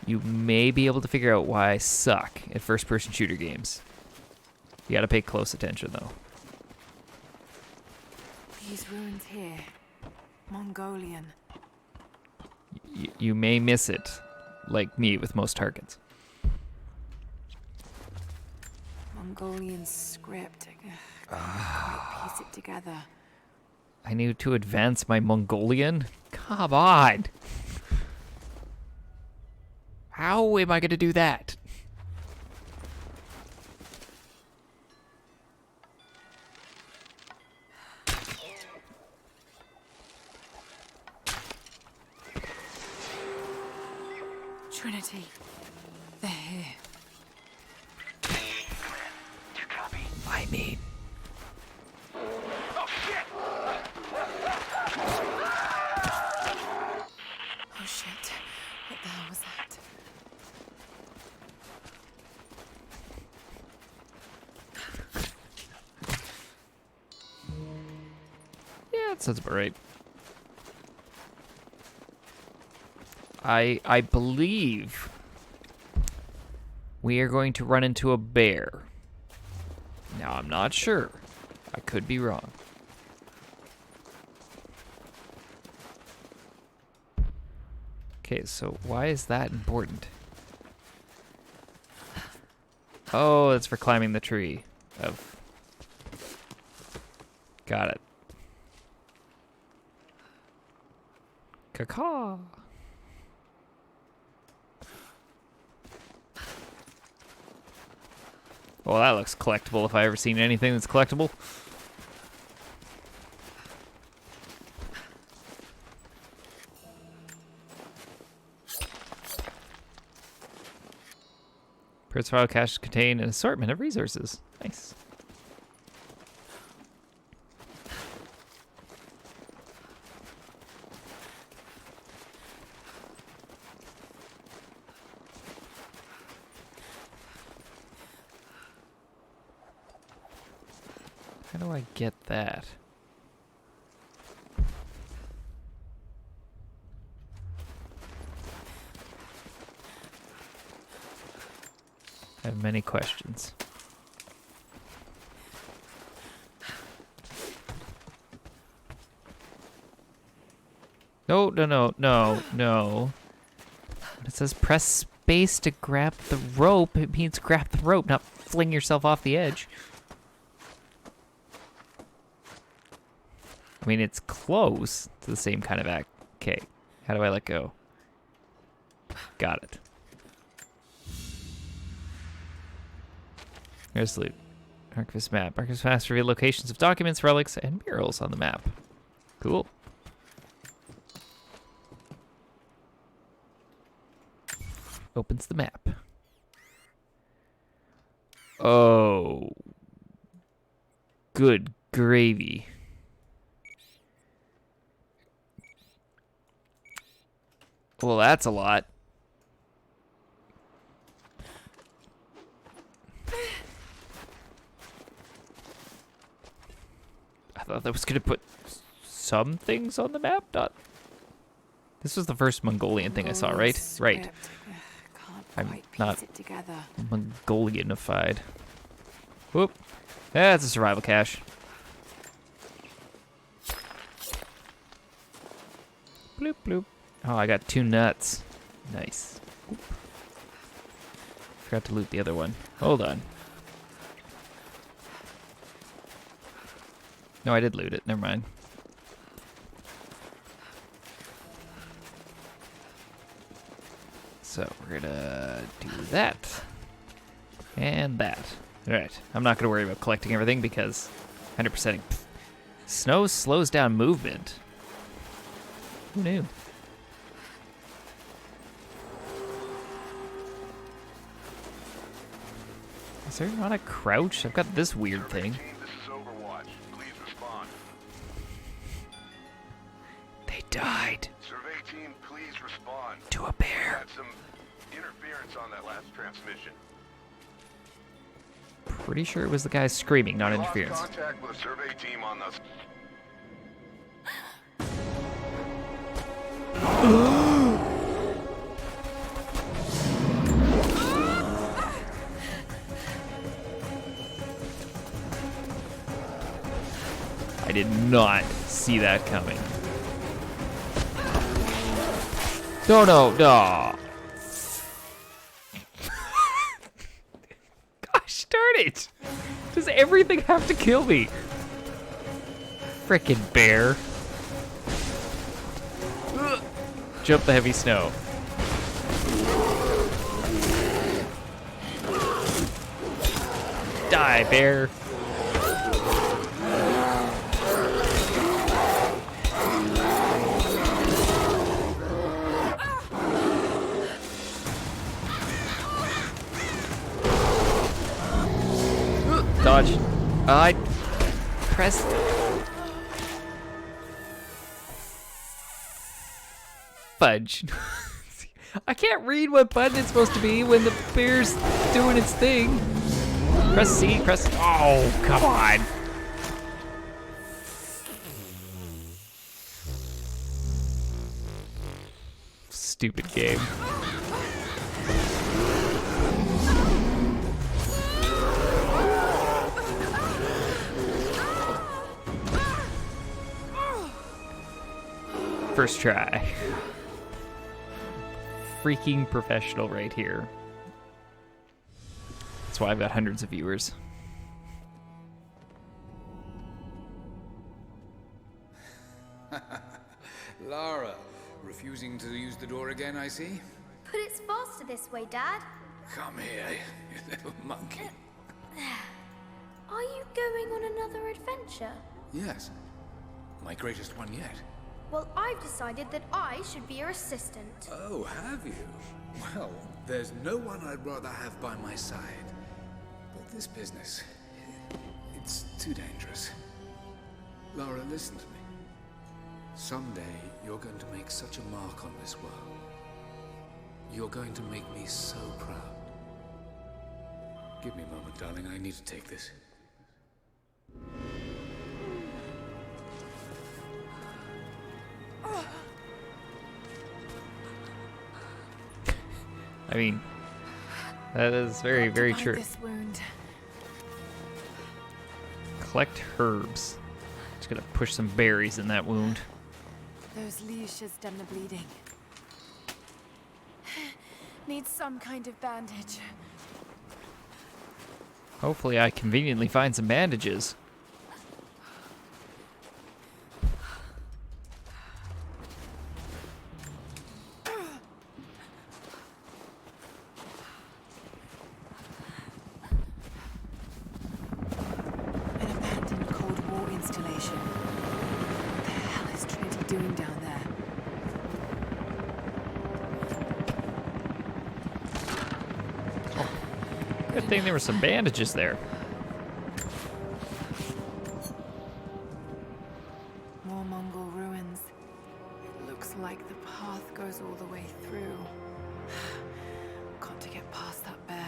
you may be able to figure out why I suck at first-person shooter games. You gotta pay close attention, though. These ruins here. Mongolian. You may miss it, like me with most targets. Mongolian script. I can't quite piece it together. I need to advance my Mongolian? Come on! How am I gonna do that? Trinity. They're here. I mean... Oh shit. What the hell was that? Yeah, that sounds about right. I believe we are going to run into a bear. Now, I'm not sure. I could be wrong. Okay, so why is that important? Oh, it's for climbing the tree. Got it. Caw. Well, that looks collectible if I ever seen anything that's collectible. Purse file caches contain an assortment of resources. Nice. How do I get that? I have many questions. No. When it says press space to grab the rope, it means grab the rope, not fling yourself off the edge. I mean, it's close to the same kind of act. Okay, how do I let go? Got it. Here's the loot. Archivist map. Archivist maps reveal locations of documents, relics, and murals on the map. Cool. Opens the map. Oh. Good gravy. Well, that's a lot. I thought that was going to put some things on the map. Not. This was the first Mongolian thing I saw, right? Right. I'm not Mongolianified. Whoop. That's a survival cache. Bloop, bloop. Oh, I got 2 nuts. Nice. Oop. Forgot to loot the other one. Hold on. No, I did loot it. Never mind. So we're gonna do that. And that. Alright. I'm not gonna worry about collecting everything because 100%ing. Snow slows down movement. Who knew? Is there not a crouch? I've got this weird thing. They died. Survey team, please respond. To a bear. Had some interference on that last transmission. Pretty sure it was the guy screaming, not interference. Lost contact with the survey team on the... I did not see that coming. No. Gosh darn it! Does everything have to kill me? Frickin' bear. Jump the heavy snow. Die, bear. Dodge. I pressed. Fudge. I can't read what button it's supposed to be when the bear's doing its thing. Press C, press. Oh, come on. Stupid game. First try. freaking professional right here. That's why I've got hundreds of viewers. Lara, refusing to use the door again, I see? But it's faster this way, Dad. Come here, you little monkey. Are you going on another adventure? Yes, my greatest one yet. Well, I've decided that I should be your assistant. Oh, have you? Well, there's no one I'd rather have by my side. But this business, it's too dangerous. Lara, listen to me. Someday, you're going to make such a mark on this world. You're going to make me so proud. Give me a moment, darling. I need to take this. I mean, that is very, very true. This wound. Collect herbs. Just gonna push some berries in that wound. Those leaves should stem the bleeding. Need some kind of bandage. Hopefully I conveniently find some bandages. An abandoned Cold War installation. What the hell is Trinity doing down there? Good thing there were some bandages there. More Mongol ruins. It looks like the path goes all the way through. Got to get past that bear.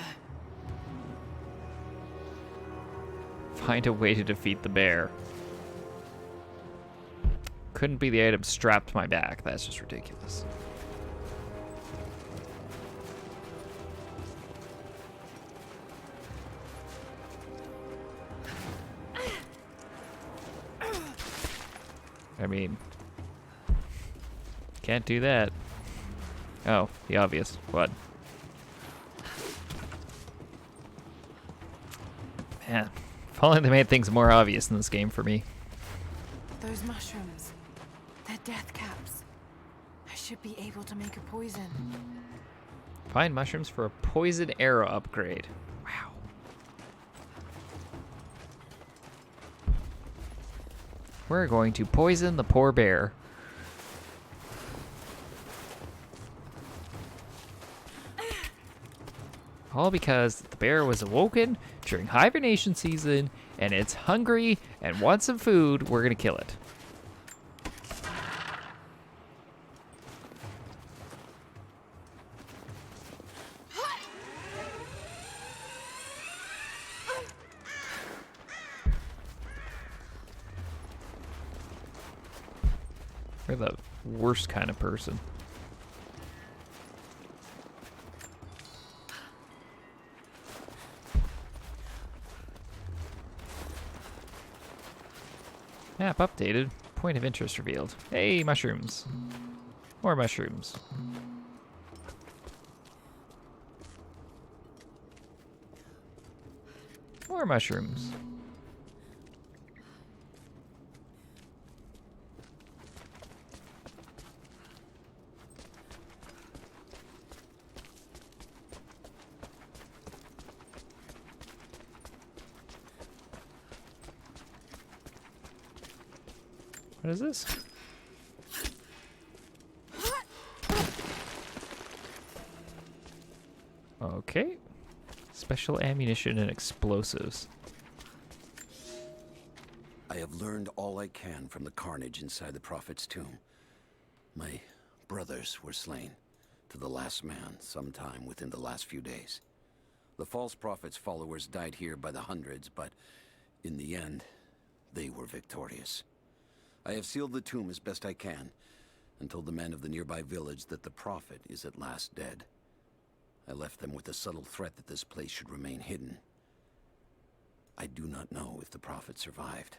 Find a way to defeat the bear. Couldn't be the item strapped to my back. That's just ridiculous. I mean, can't do that. Oh, the obvious. What? Man, if only they made things more obvious in this game for me. Those mushrooms. They're death caps. I should be able to make a poison. Find mushrooms for a poison arrow upgrade. Wow. We're going to poison the poor bear. All because the bear was awoken during hibernation season and it's hungry and wants some food. We're gonna kill it. We're the worst kind of person. Map updated. Point of interest revealed. Hey, mushrooms. More mushrooms. More mushrooms. What is this? Okay. Special ammunition and explosives. I have learned all I can from the carnage inside the Prophet's tomb. My brothers were slain, to the last man, sometime within the last few days. The false Prophet's followers died here by the hundreds, but in the end, they were victorious. I have sealed the tomb as best I can, and told the men of the nearby village that the Prophet is at last dead. I left them with the subtle threat that this place should remain hidden. I do not know if the Prophet survived,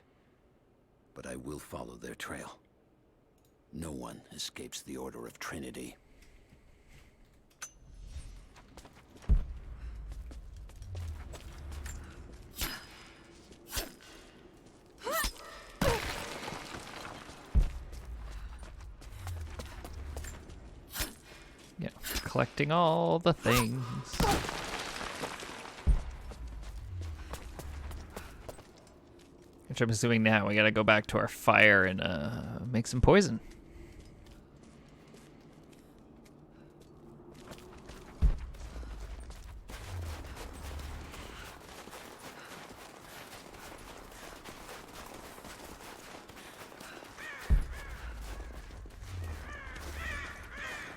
but I will follow their trail. No one escapes the Order of Trinity. collecting all the things. Which I'm assuming now we gotta go back to our fire and make some poison.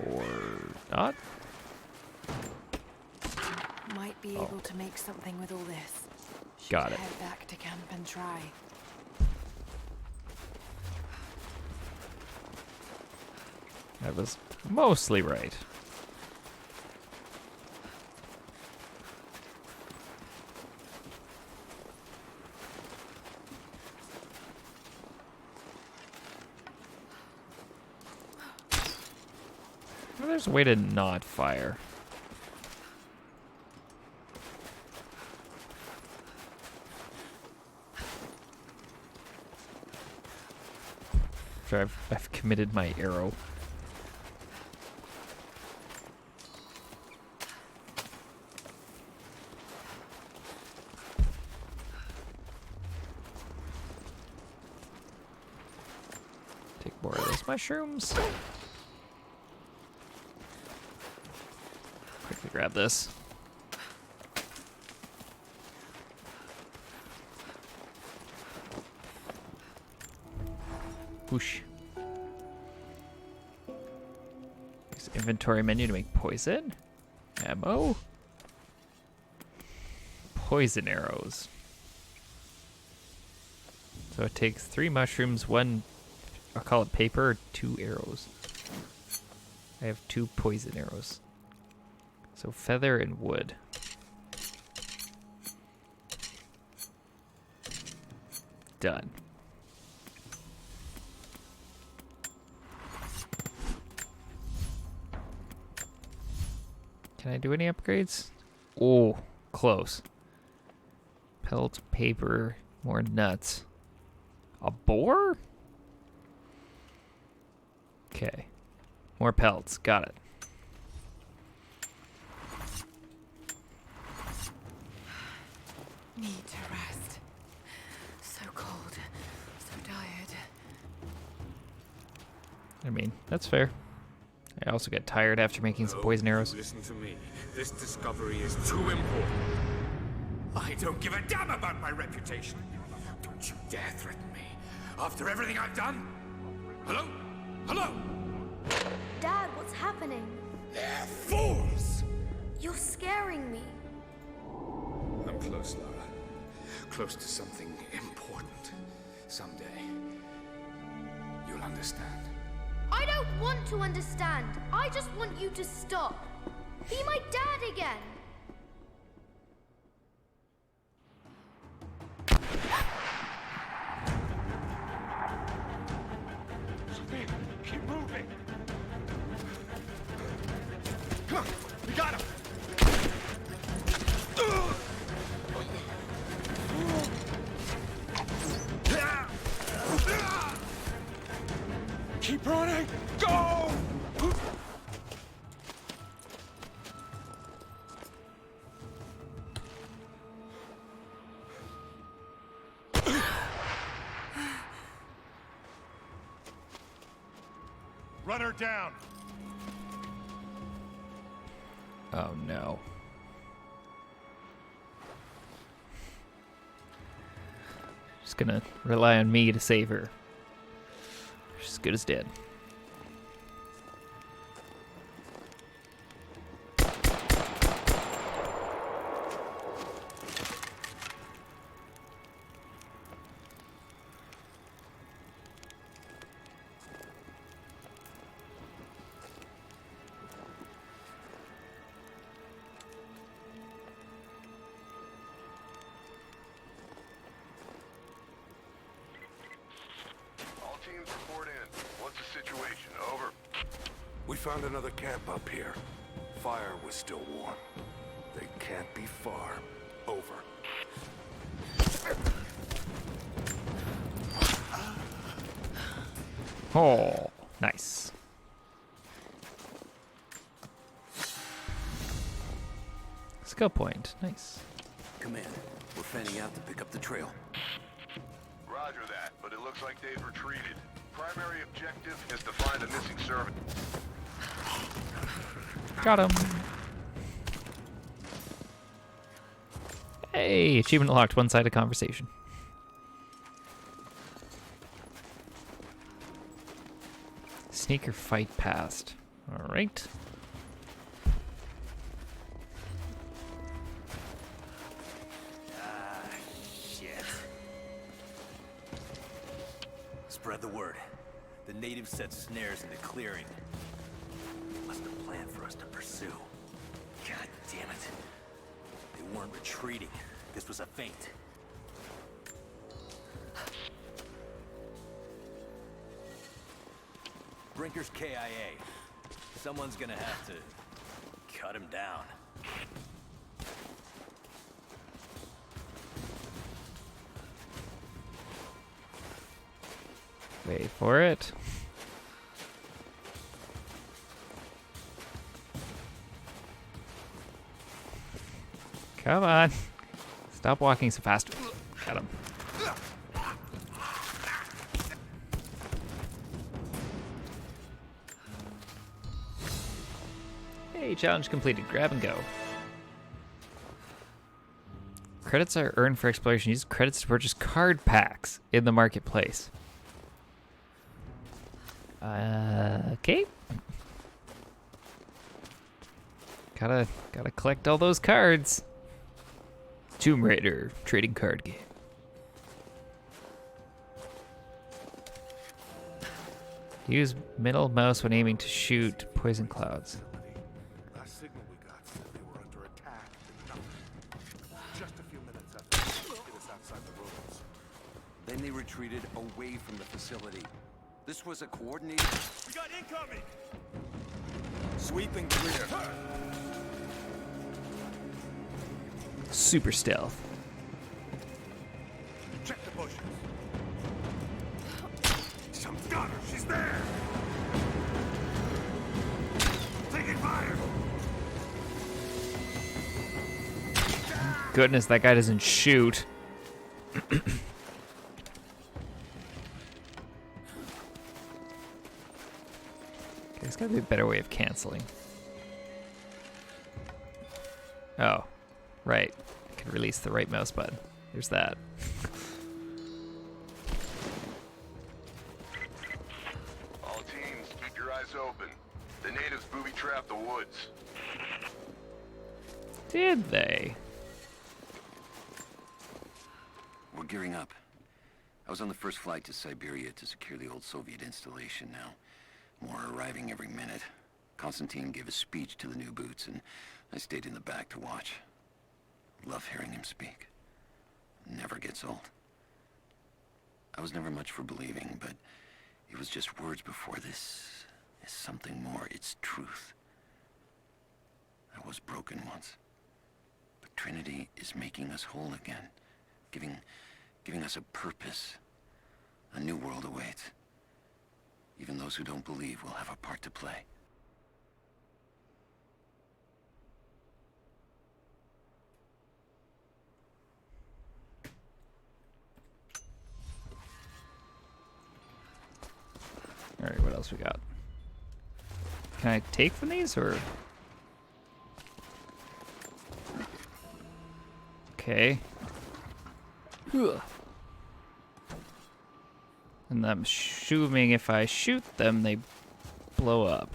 Or not? Might be able to make something with all this. Got it. Head back to camp and try. I was mostly right. Well, there's a way to not fire. Sure, I've committed my arrow. Take more of those mushrooms. Quickly grab this. Whoosh. Use inventory menu to make poison. Ammo. Poison arrows. So it takes 3 mushrooms, 1, I'll call it paper, or 2 arrows. I have 2 poison arrows. So feather and wood. Done. Can I do any upgrades? Oh, close. Pelt, paper, more nuts. A boar? Okay. More pelts. Got it. Need to rest. So cold. So tired. I mean, that's fair. I also get tired after making some poison arrows. Listen to me. This discovery is too important. I don't give a damn about my reputation. Don't you dare threaten me. After everything I've done? Hello? Hello? Dad, what's happening? They're fools! You're scaring me. I'm close, Lara. Close to something important. Someday, you'll understand. I don't want to understand. I just want you to stop. Be my dad again. Sophia, keep moving. Come on, we got him. Keep running! Go! Run her down. Oh no. Just gonna rely on me to save her. She's as good as dead. All teams report in. What's the situation? Over. We found another camp up here. Fire was still warm. They can't be far. Over. Oh, nice. Skill point. Nice. Command, we're fanning out to pick up the trail. Roger that, but it looks like they've retreated. Primary objective is to find a missing servant. Got him. Hey, achievement unlocked. One-sided conversation. Sneaker fight past. All right. Shit. Spread the word. The natives set snares in the clearing. Must have planned for us to pursue. God damn it. They weren't retreating. This was a feint. Brinker's KIA. Someone's gonna have to cut him down. Wait for it. Come on. Stop walking so fast. Got him. Hey, challenge completed. Grab and go. Credits are earned for exploration. Use credits to purchase card packs in the marketplace. Okay. Gotta collect all those cards. Tomb Raider trading card game. Use middle mouse when aiming to shoot poison clouds. Last signal we got said they were under attack. Just a few minutes after it was outside the ruins. Then they retreated away from the facility. This was a coordinated... We got incoming! Sweeping clear. Super stealth. Check the bushes. Some's got her. She's there. Taking fire. Goodness, that guy doesn't shoot. Okay, there's gotta be a better way of canceling. Oh, right. I can release the right mouse button. There's that. All teams, keep your eyes open. The natives booby-trapped the woods. Did they? We're gearing up. I was on the first flight to Siberia to secure the old Soviet installation now. More are arriving every minute. Konstantin gave a speech to the new boots, and I stayed in the back to watch. Love hearing him speak. Never gets old. I was never much for believing, but it was just words before. This is something more. It's truth. I was broken once, but Trinity is making us whole again, giving us a purpose. A new world awaits. Even those who don't believe will have a part to play. All right, what else we got? Can I take from these, or? Okay. Ugh. And I'm assuming if I shoot them, they blow up.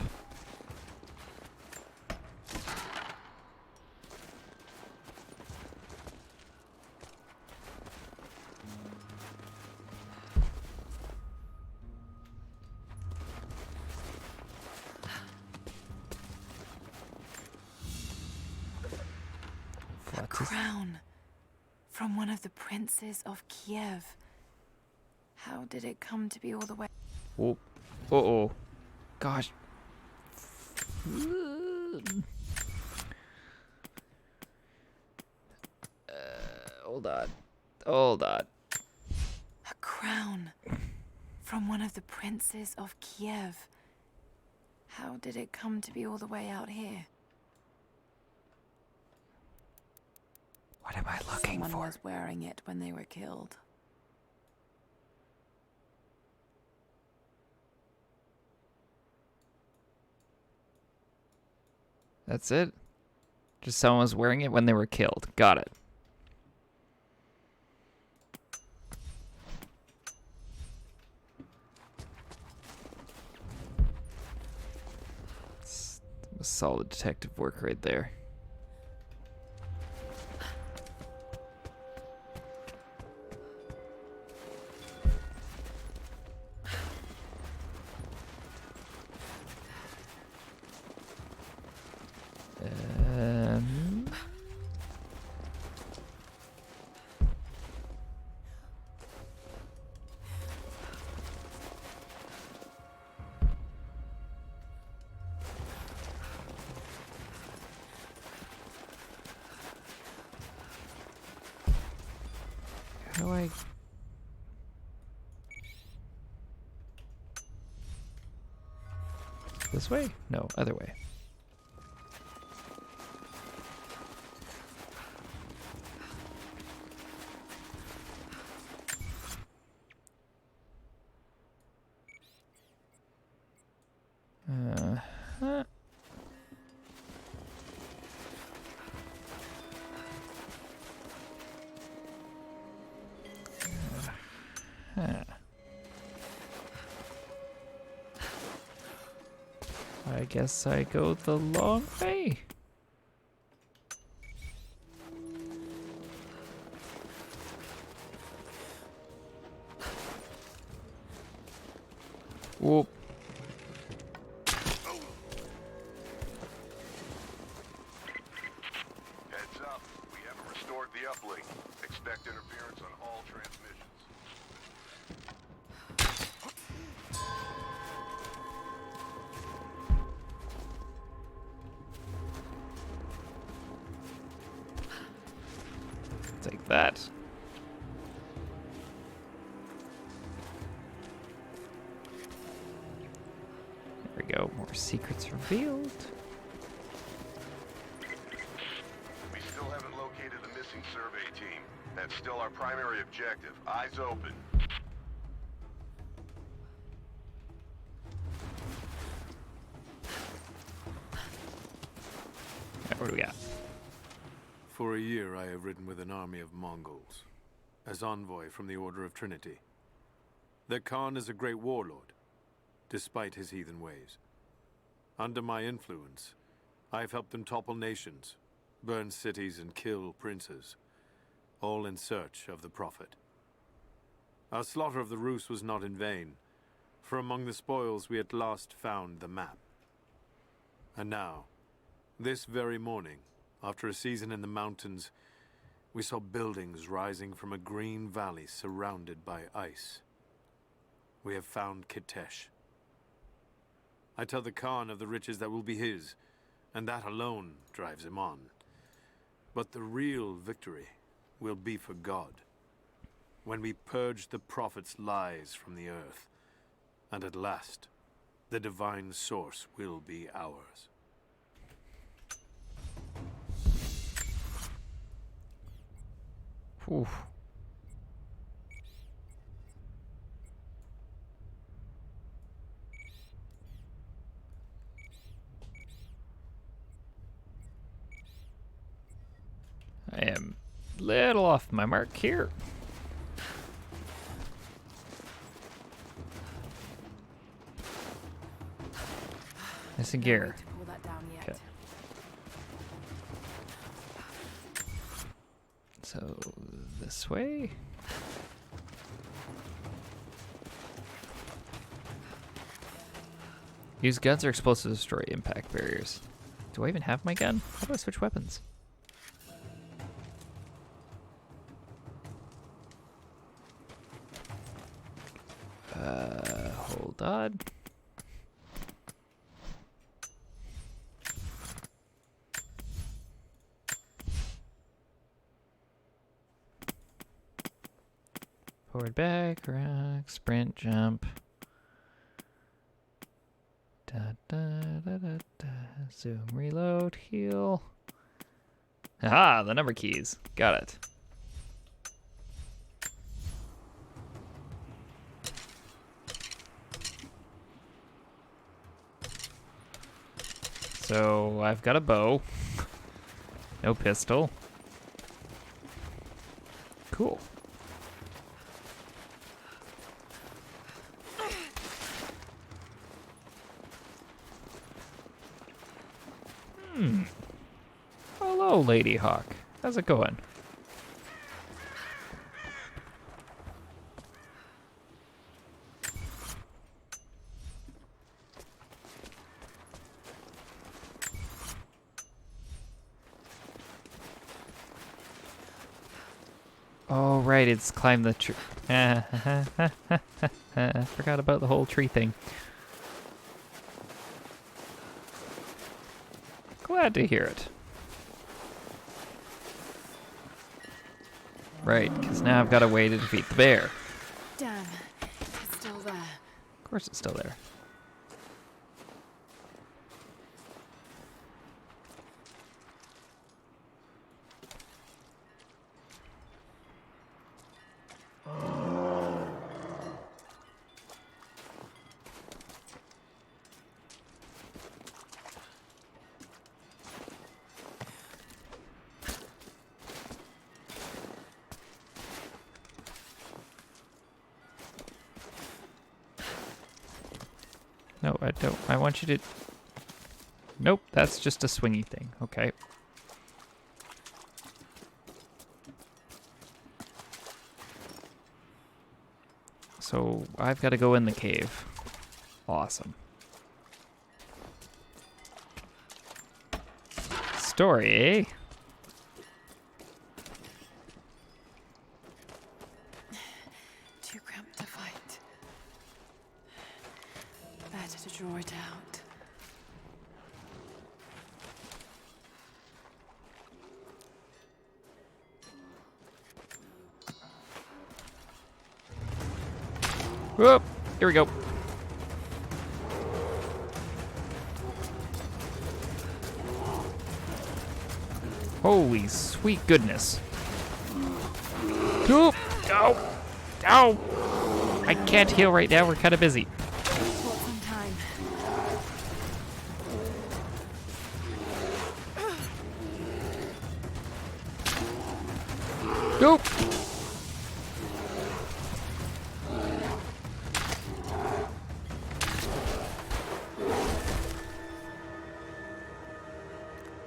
A crown from one of the princes of Kiev. How did it come to be all the way? Oh, uh-oh. Gosh. Hold on. Hold on. A crown from one of the princes of Kiev. How did it come to be all the way out here? What am I looking Someone for? was wearing it when they were killed. That's it? Just someone was wearing it when they were killed. Got it. It's solid detective work right there. How do I... This way? No, other way. Huh. Huh. I guess I go the long way. Whoop. Heads up. We haven't restored the uplink. Expect interference on all transmissions. Take that. There we go. More secrets revealed. We still haven't located the missing survey team. That's still our primary objective. Eyes open. Right, what do we got? For a year I have ridden with an army of Mongols, as envoy from the Order of Trinity. Their Khan is a great warlord, despite his heathen ways. Under my influence, I have helped them topple nations, burn cities and kill princes, all in search of the Prophet. Our slaughter of the Rus was not in vain, for among the spoils we at last found the map. And now, this very morning, after a season in the mountains, we saw buildings rising from a green valley surrounded by ice. We have found Kitesh. I tell the Khan of the riches that will be his, and that alone drives him on. But the real victory will be for God, when we purge the Prophet's lies from the earth, and at last, the divine source will be ours. Oof. I am a little off my mark here. Nice and gear. To pull that down yet. Okay. So this way. Use guns or explosives to destroy impact barriers. Do I even have my gun? How do I switch weapons? Hold on. Forward, back, rock, sprint, jump. Da, da, da, da, da. Zoom, reload, heal. Aha, the number keys. Got it. So I've got a bow. No pistol. Cool. Hello, Lady Hawk. How's it going? Oh, right, it's climb the tree. Forgot about the whole tree thing. Glad to hear it. Right, because now I've got a way to defeat the bear. Damn, it's still there. Of course it's still there. No, I don't. I want you to... Nope, that's just a swingy thing. Okay. So, I've got to go in the cave. Awesome. Story, eh? Too cramped to fight. Better to draw it out. Whoop! Here we go. Holy sweet goodness. Oop! Ow! Ow! I can't heal right now, we're kind of busy. Bought some time. Nope!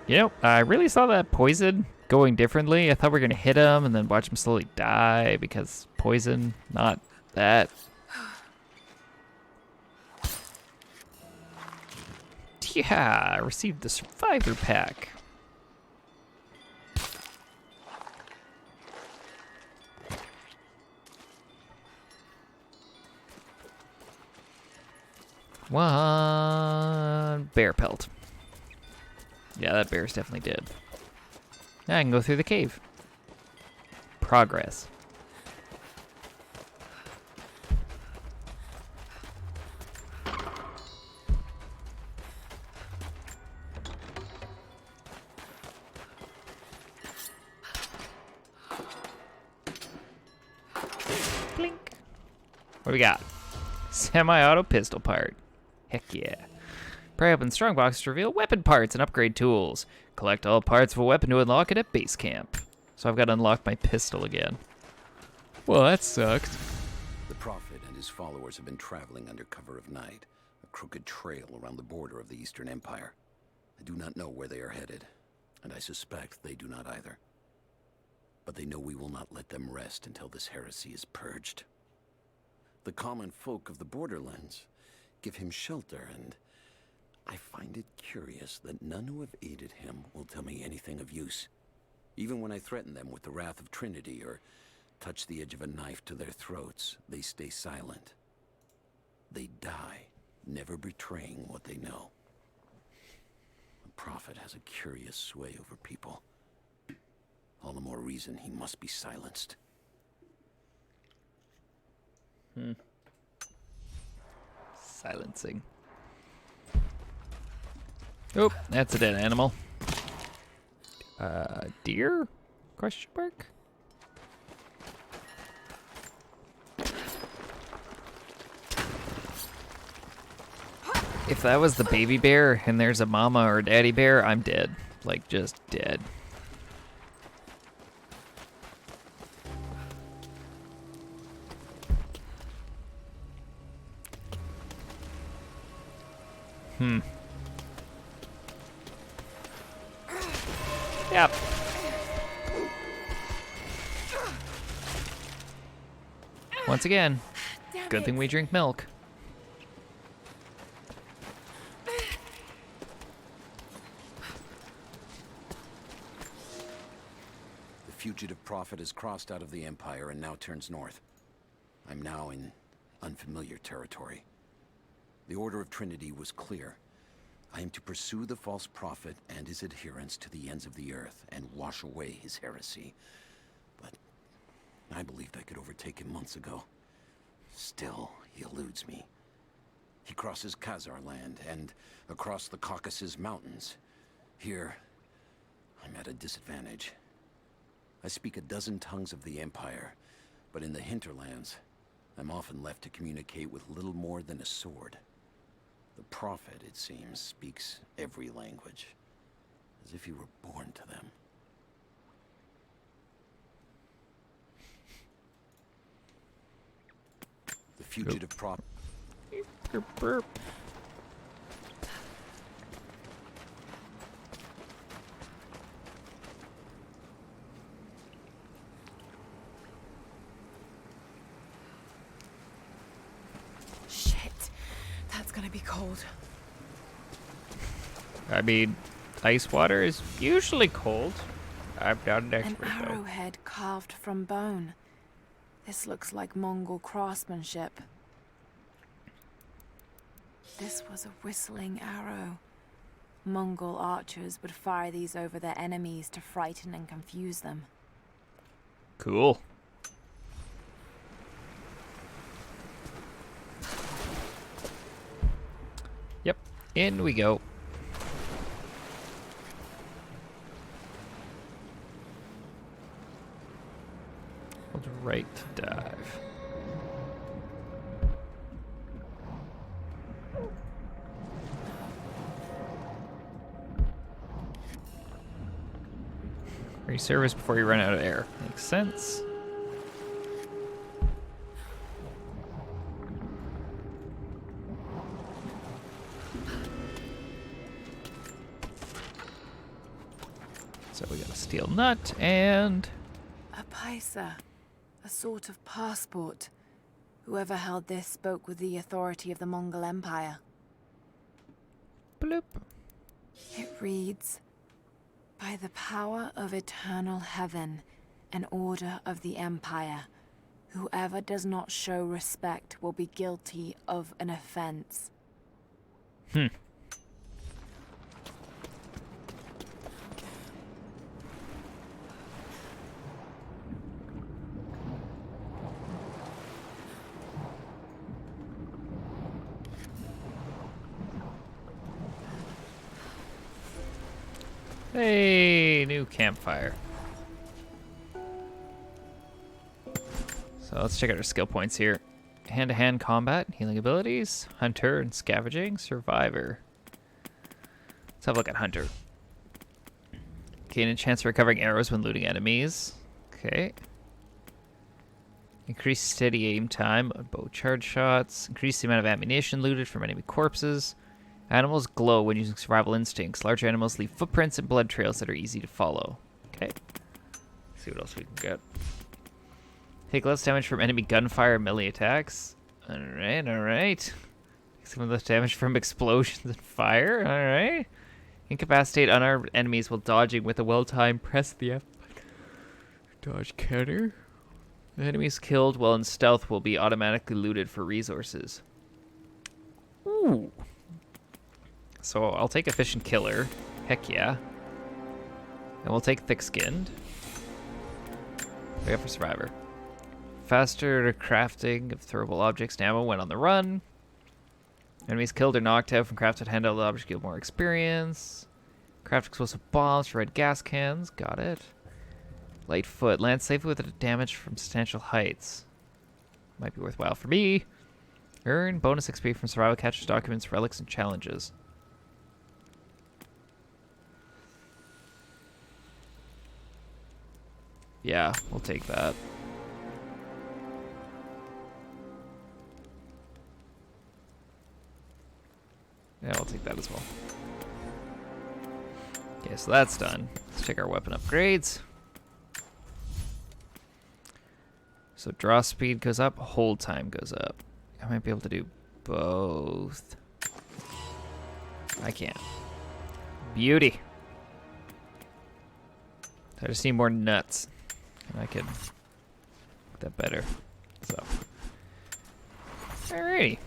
You know, I really saw that poison going differently. I thought we were going to hit him and then watch him slowly die because poison, not that. Yeah, I received the Survivor Pack. One bear pelt. Yeah, that bear's definitely dead. Now I can go through the cave. Progress. Blink. What do we got? Semi-auto pistol part. Heck yeah. Pry open strongbox to reveal weapon parts and upgrade tools. Collect all parts of a weapon to unlock it at base camp. So I've got to unlock my pistol again. Well, that sucked. The Prophet and his followers have been traveling under cover of night, a crooked trail around the border of the Eastern Empire. I do not know where they are headed, and I suspect they do not either. But they know we will not let them rest until this heresy is purged. The common folk of the borderlands give him shelter, and I find it curious that none who have aided him will tell me anything of use. Even when I threaten them with the wrath of Trinity or touch the edge of a knife to their throats, they stay silent. They die, never betraying what they know. The Prophet has a curious sway over people. All the more reason he must be silenced. Silencing. Oh, that's a dead animal. Deer? Question mark? If that was the baby bear and there's a mama or a daddy bear, I'm dead. Like, just dead. Yep. Once again, good thing we drink milk. The fugitive prophet has crossed out of the Empire and now turns north. I'm now in unfamiliar territory. The Order of Trinity was clear. I am to pursue the false prophet and his adherents to the ends of the earth and wash away his heresy. But I believed I could overtake him months ago. Still, he eludes me. He crosses Khazar land and across the Caucasus Mountains. Here, I'm at a disadvantage. I speak a dozen tongues of the Empire, but in the hinterlands, I'm often left to communicate with little more than a sword. The prophet, it seems, speaks every language, as if he were born to them. The fugitive prophet... Burp. Shit. That's gonna be cold. I mean, ice water is usually cold. I'm not an An expert, though. arrowhead carved from bone. This looks like Mongol craftsmanship. This was a whistling arrow. Mongol archers would fire these over their enemies to frighten and confuse them. Cool. Yep, in we go. Hold right to dive. Reservice before you run out of air. Makes sense. So we got a steel nut and... A paisa, a sort of passport. Whoever held this spoke with the authority of the Mongol Empire. Bloop. It reads, "By the power of eternal heaven, an order of the Empire, whoever does not show respect will be guilty of an offense." Hey, new campfire. So let's check out our skill points here. Hand-to-hand combat, healing abilities, hunter and scavenging, survivor. Let's have a look at hunter. Gain a chance of recovering arrows when looting enemies. Okay. Increase steady aim time on bow charge shots. Increase the amount of ammunition looted from enemy corpses. Animals glow when using survival instincts. Large animals leave footprints and blood trails that are easy to follow. Okay. Let's see what else we can get. Take less damage from enemy gunfire and melee attacks. Alright, alright. Some of less damage from explosions and fire. Alright. Incapacitate unarmed enemies while dodging with a well-timed press the F. Dodge counter. The enemies killed while in stealth will be automatically looted for resources. Ooh. So I'll take efficient killer. Heck yeah. And we'll take thick-skinned. We got for survivor. Faster crafting of throwable objects and ammo when on the run. Enemies killed or knocked out from crafted handheld objects give more experience. Craft explosive bombs, red gas cans. Got it. Lightfoot. Land safely with damage from substantial heights. Might be worthwhile for me. Earn bonus XP from survival catchers, documents, relics, and challenges. Yeah, we'll take that. Yeah, I'll take that as well. Okay, so that's done. Let's check our weapon upgrades. So draw speed goes up, hold time goes up. I might be able to do both. I can't. Beauty. I just need more nuts. And I can make that better. So. Alrighty.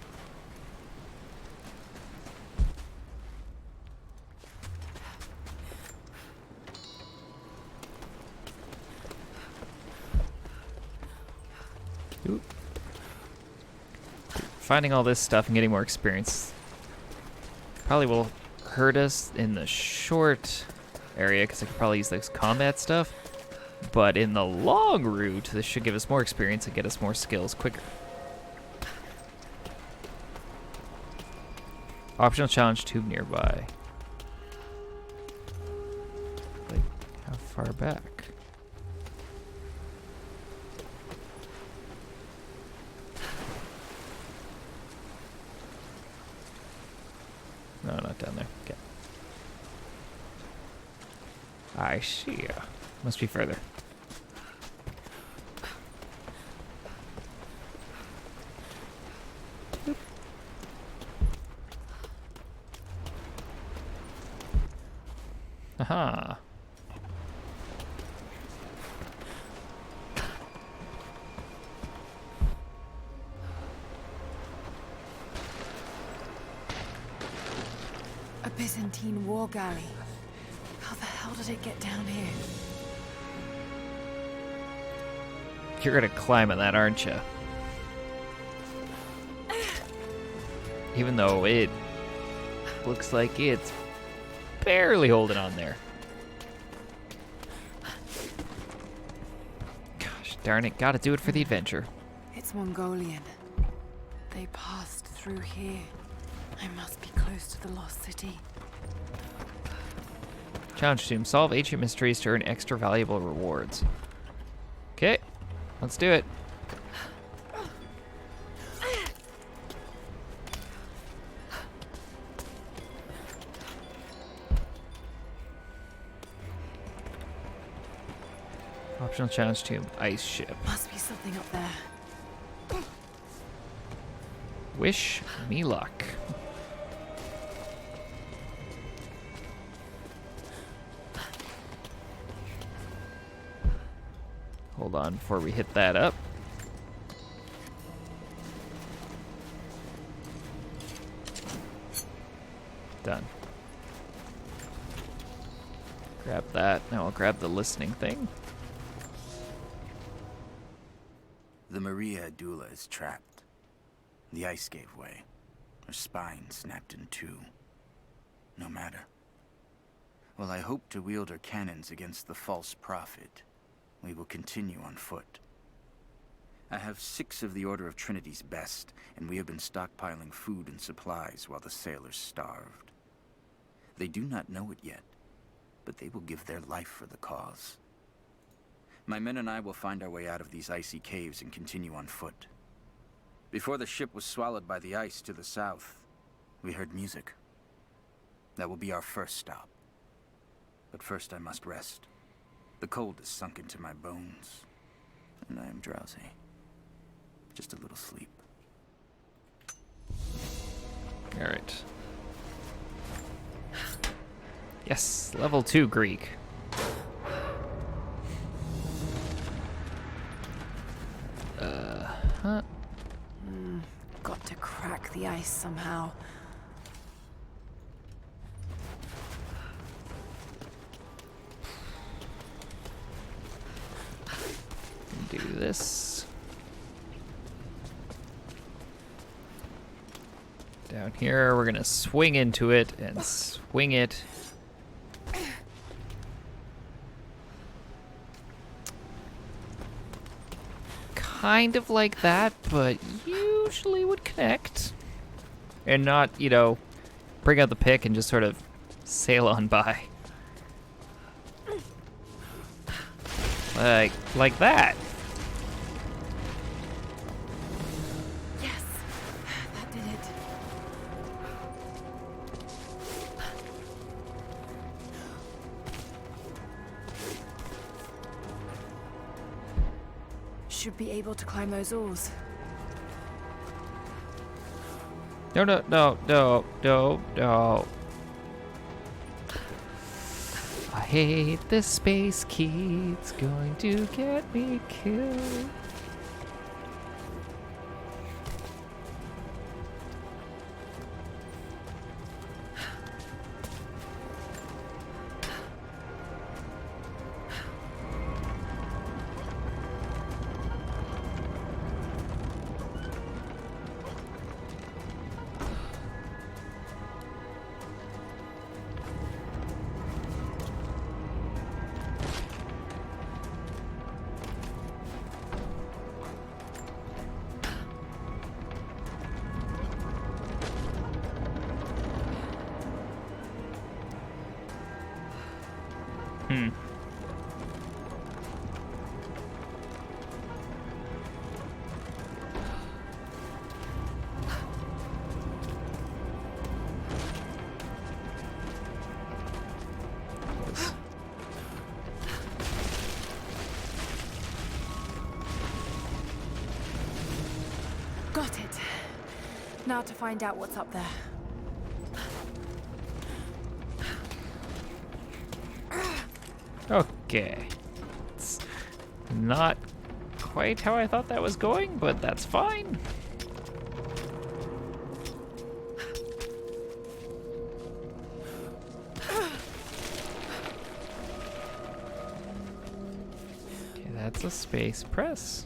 Ooh. Finding all this stuff and getting more experience probably will hurt us in the short area because I could probably use this combat stuff. But in the long route, this should give us more experience and get us more skills quicker. Optional challenge tube nearby. Like, how far back? No, not down there. Okay. I see. Must be further. Boop. Aha. A Byzantine war galley. How the hell did it get down here? You're gonna climb on that, aren't you? Even though it looks like it's barely holding on there. Gosh darn it, gotta do it for the adventure. It's Mongolian. They passed through here. I must be close to the lost city. Challenge Tomb. Solve ancient mysteries to earn extra valuable rewards. Okay, let's do it. Optional challenge tomb. Ice ship. Must be something up there. Wish me luck. Hold on before we hit that up. Done. Grab that. Now I'll grab the listening thing. The Maria Adula is trapped. The ice gave way. Her spine snapped in two. No matter. While I hope to wield her cannons against the false prophet, we will continue on foot. I have 6 of the Order of Trinity's best, and we have been stockpiling food and supplies while the sailors starved. They do not know it yet, but they will give their life for the cause. My men and I will find our way out of these icy caves and continue on foot. Before the ship was swallowed by the ice to the south, we heard music. That will be our first stop. But first I must rest. The cold has sunk into my bones, and I am drowsy. Just a little sleep. All right. Yes, level 2 Greek. Huh? Got to crack the ice somehow. Do this. Down here, we're gonna swing into it and swing it kind of like that, but usually would connect. And not, you know, bring out the pick and just sort of sail on by. Like that. Yes, that did it. Should be able to climb those oars. No, no, no, no, no, no. I hate this space key. It's going to get me killed. Got it. Now to find out what's up there. Okay. It's not quite how I thought that was going, but that's fine. Okay, that's a space press.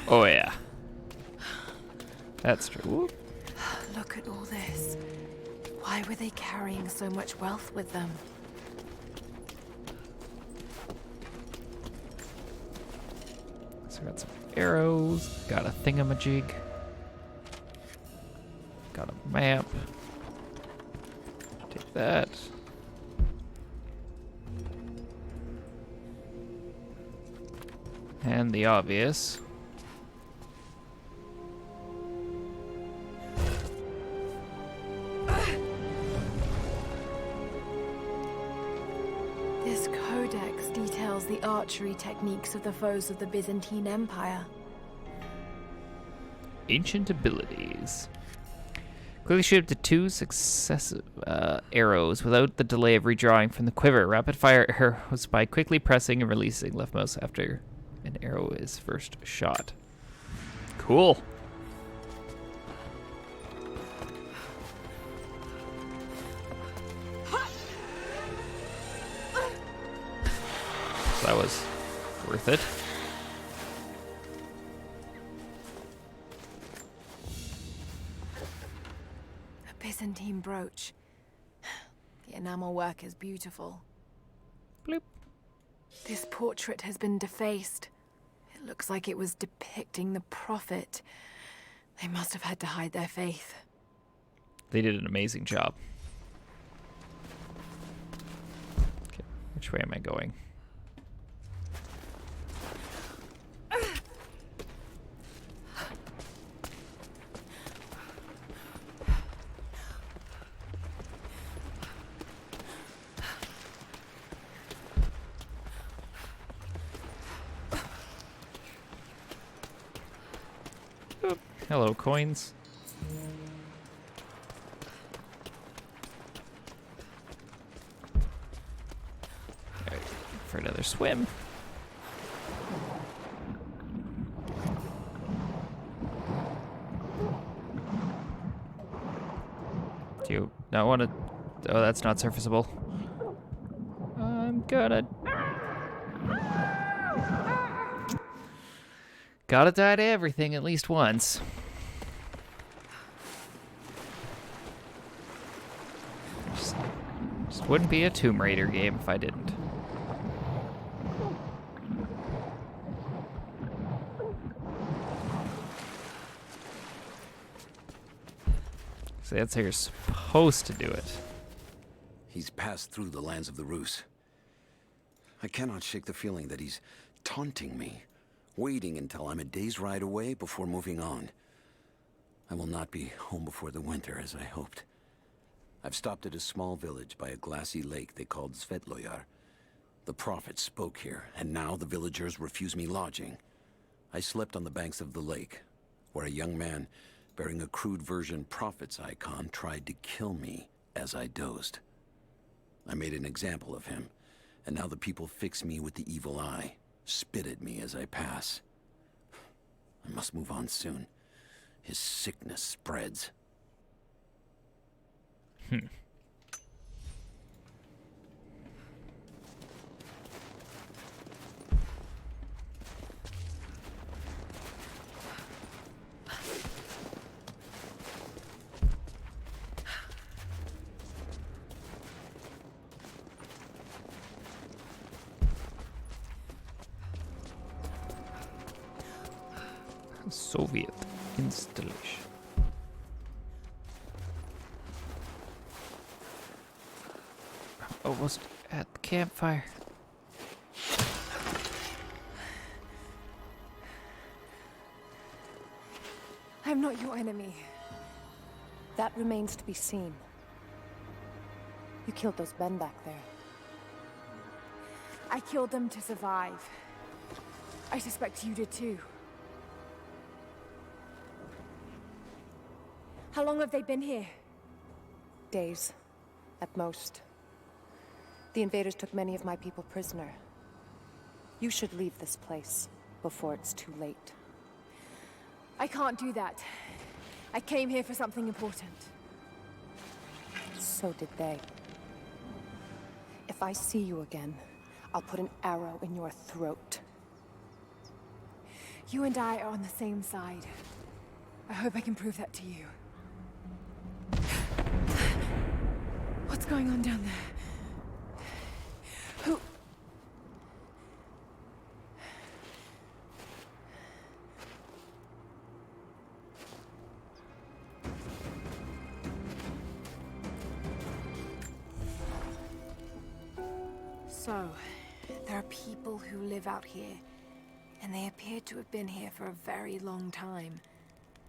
Oh yeah. That's true. Look at all this. Why were they carrying so much wealth with them? So got some arrows, got a thingamajig, got a map. Take that. And the obvious. This codex details the archery techniques of the foes of the Byzantine Empire. Ancient abilities. Quickly shoot up to 2 successive arrows without the delay of redrawing from the quiver. Rapid fire arrows by quickly pressing and releasing left mouse after an arrow is first shot. Cool. So that was worth it. A Byzantine brooch. The enamel work is beautiful. Bloop. This portrait has been defaced. It looks like it was depicting the prophet. They must have had to hide their faith. They did an amazing job. Okay, which way am I going? Oop. Hello, coins. Alright, for another swim. Do you not want to? Oh, that's not surfaceable. I'm gonna. Gotta die to everything at least once. Wouldn't be a Tomb Raider game if I didn't. So that's how you're supposed to do it. He's passed through the lands of the Rus. I cannot shake the feeling that he's taunting me, waiting until I'm a day's ride away before moving on. I will not be home before the winter, as I hoped. I've stopped at a small village by a glassy lake they called Svetloyar. The prophet spoke here, and now the villagers refuse me lodging. I slept on the banks of the lake, where a young man bearing a crude version prophet's icon tried to kill me as I dozed. I made an example of him, and now the people fix me with the evil eye, spit at me as I pass. I must move on soon. His sickness spreads. Soviet installation. Almost at the campfire. I'm not your enemy. That remains to be seen. You killed those men back there. I killed them to survive. I suspect you did too. How long have they been here? Days, at most. The invaders took many of my people prisoner. You should leave this place before it's too late. I can't do that. I came here for something important. So did they. If I see you again, I'll put an arrow in your throat. You and I are on the same side. I hope I can prove that to you. What's going on down there? Who? So, there are people who live out here, and they appear to have been here for a very long time,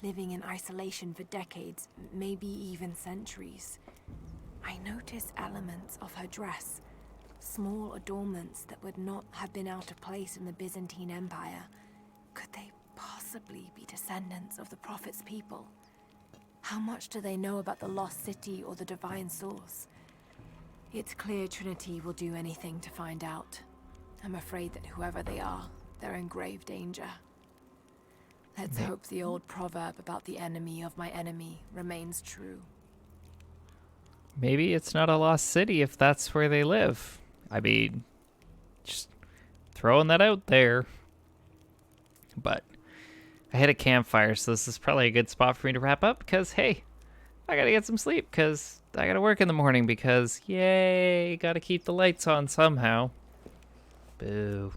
living in isolation for decades, maybe even centuries. I notice elements of her dress, small adornments that would not have been out of place in the Byzantine Empire. Could they possibly be descendants of the Prophet's people? How much do they know about the Lost City or the Divine Source? It's clear Trinity will do anything to find out. I'm afraid that whoever they are, they're in grave danger. Let's hope the old proverb about the enemy of my enemy remains true. Maybe it's not a lost city if that's where they live. I mean, just throwing that out there. But I hit a campfire, so this is probably a good spot for me to wrap up because, hey, I gotta get some sleep because I gotta work in the morning because, yay, gotta keep the lights on somehow. Boo.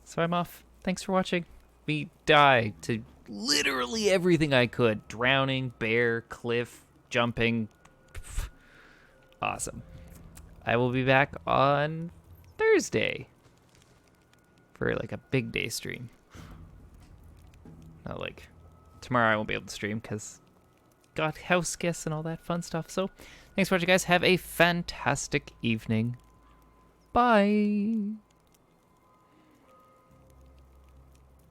So I'm off. Thanks for watching. Me die to literally everything I could. Drowning, bear, cliff, jumping. Awesome. I will be back on Thursday for like a big day stream. Not like tomorrow I won't be able to stream because got house guests and all that fun stuff. So thanks for watching, guys. Have a fantastic evening. Bye.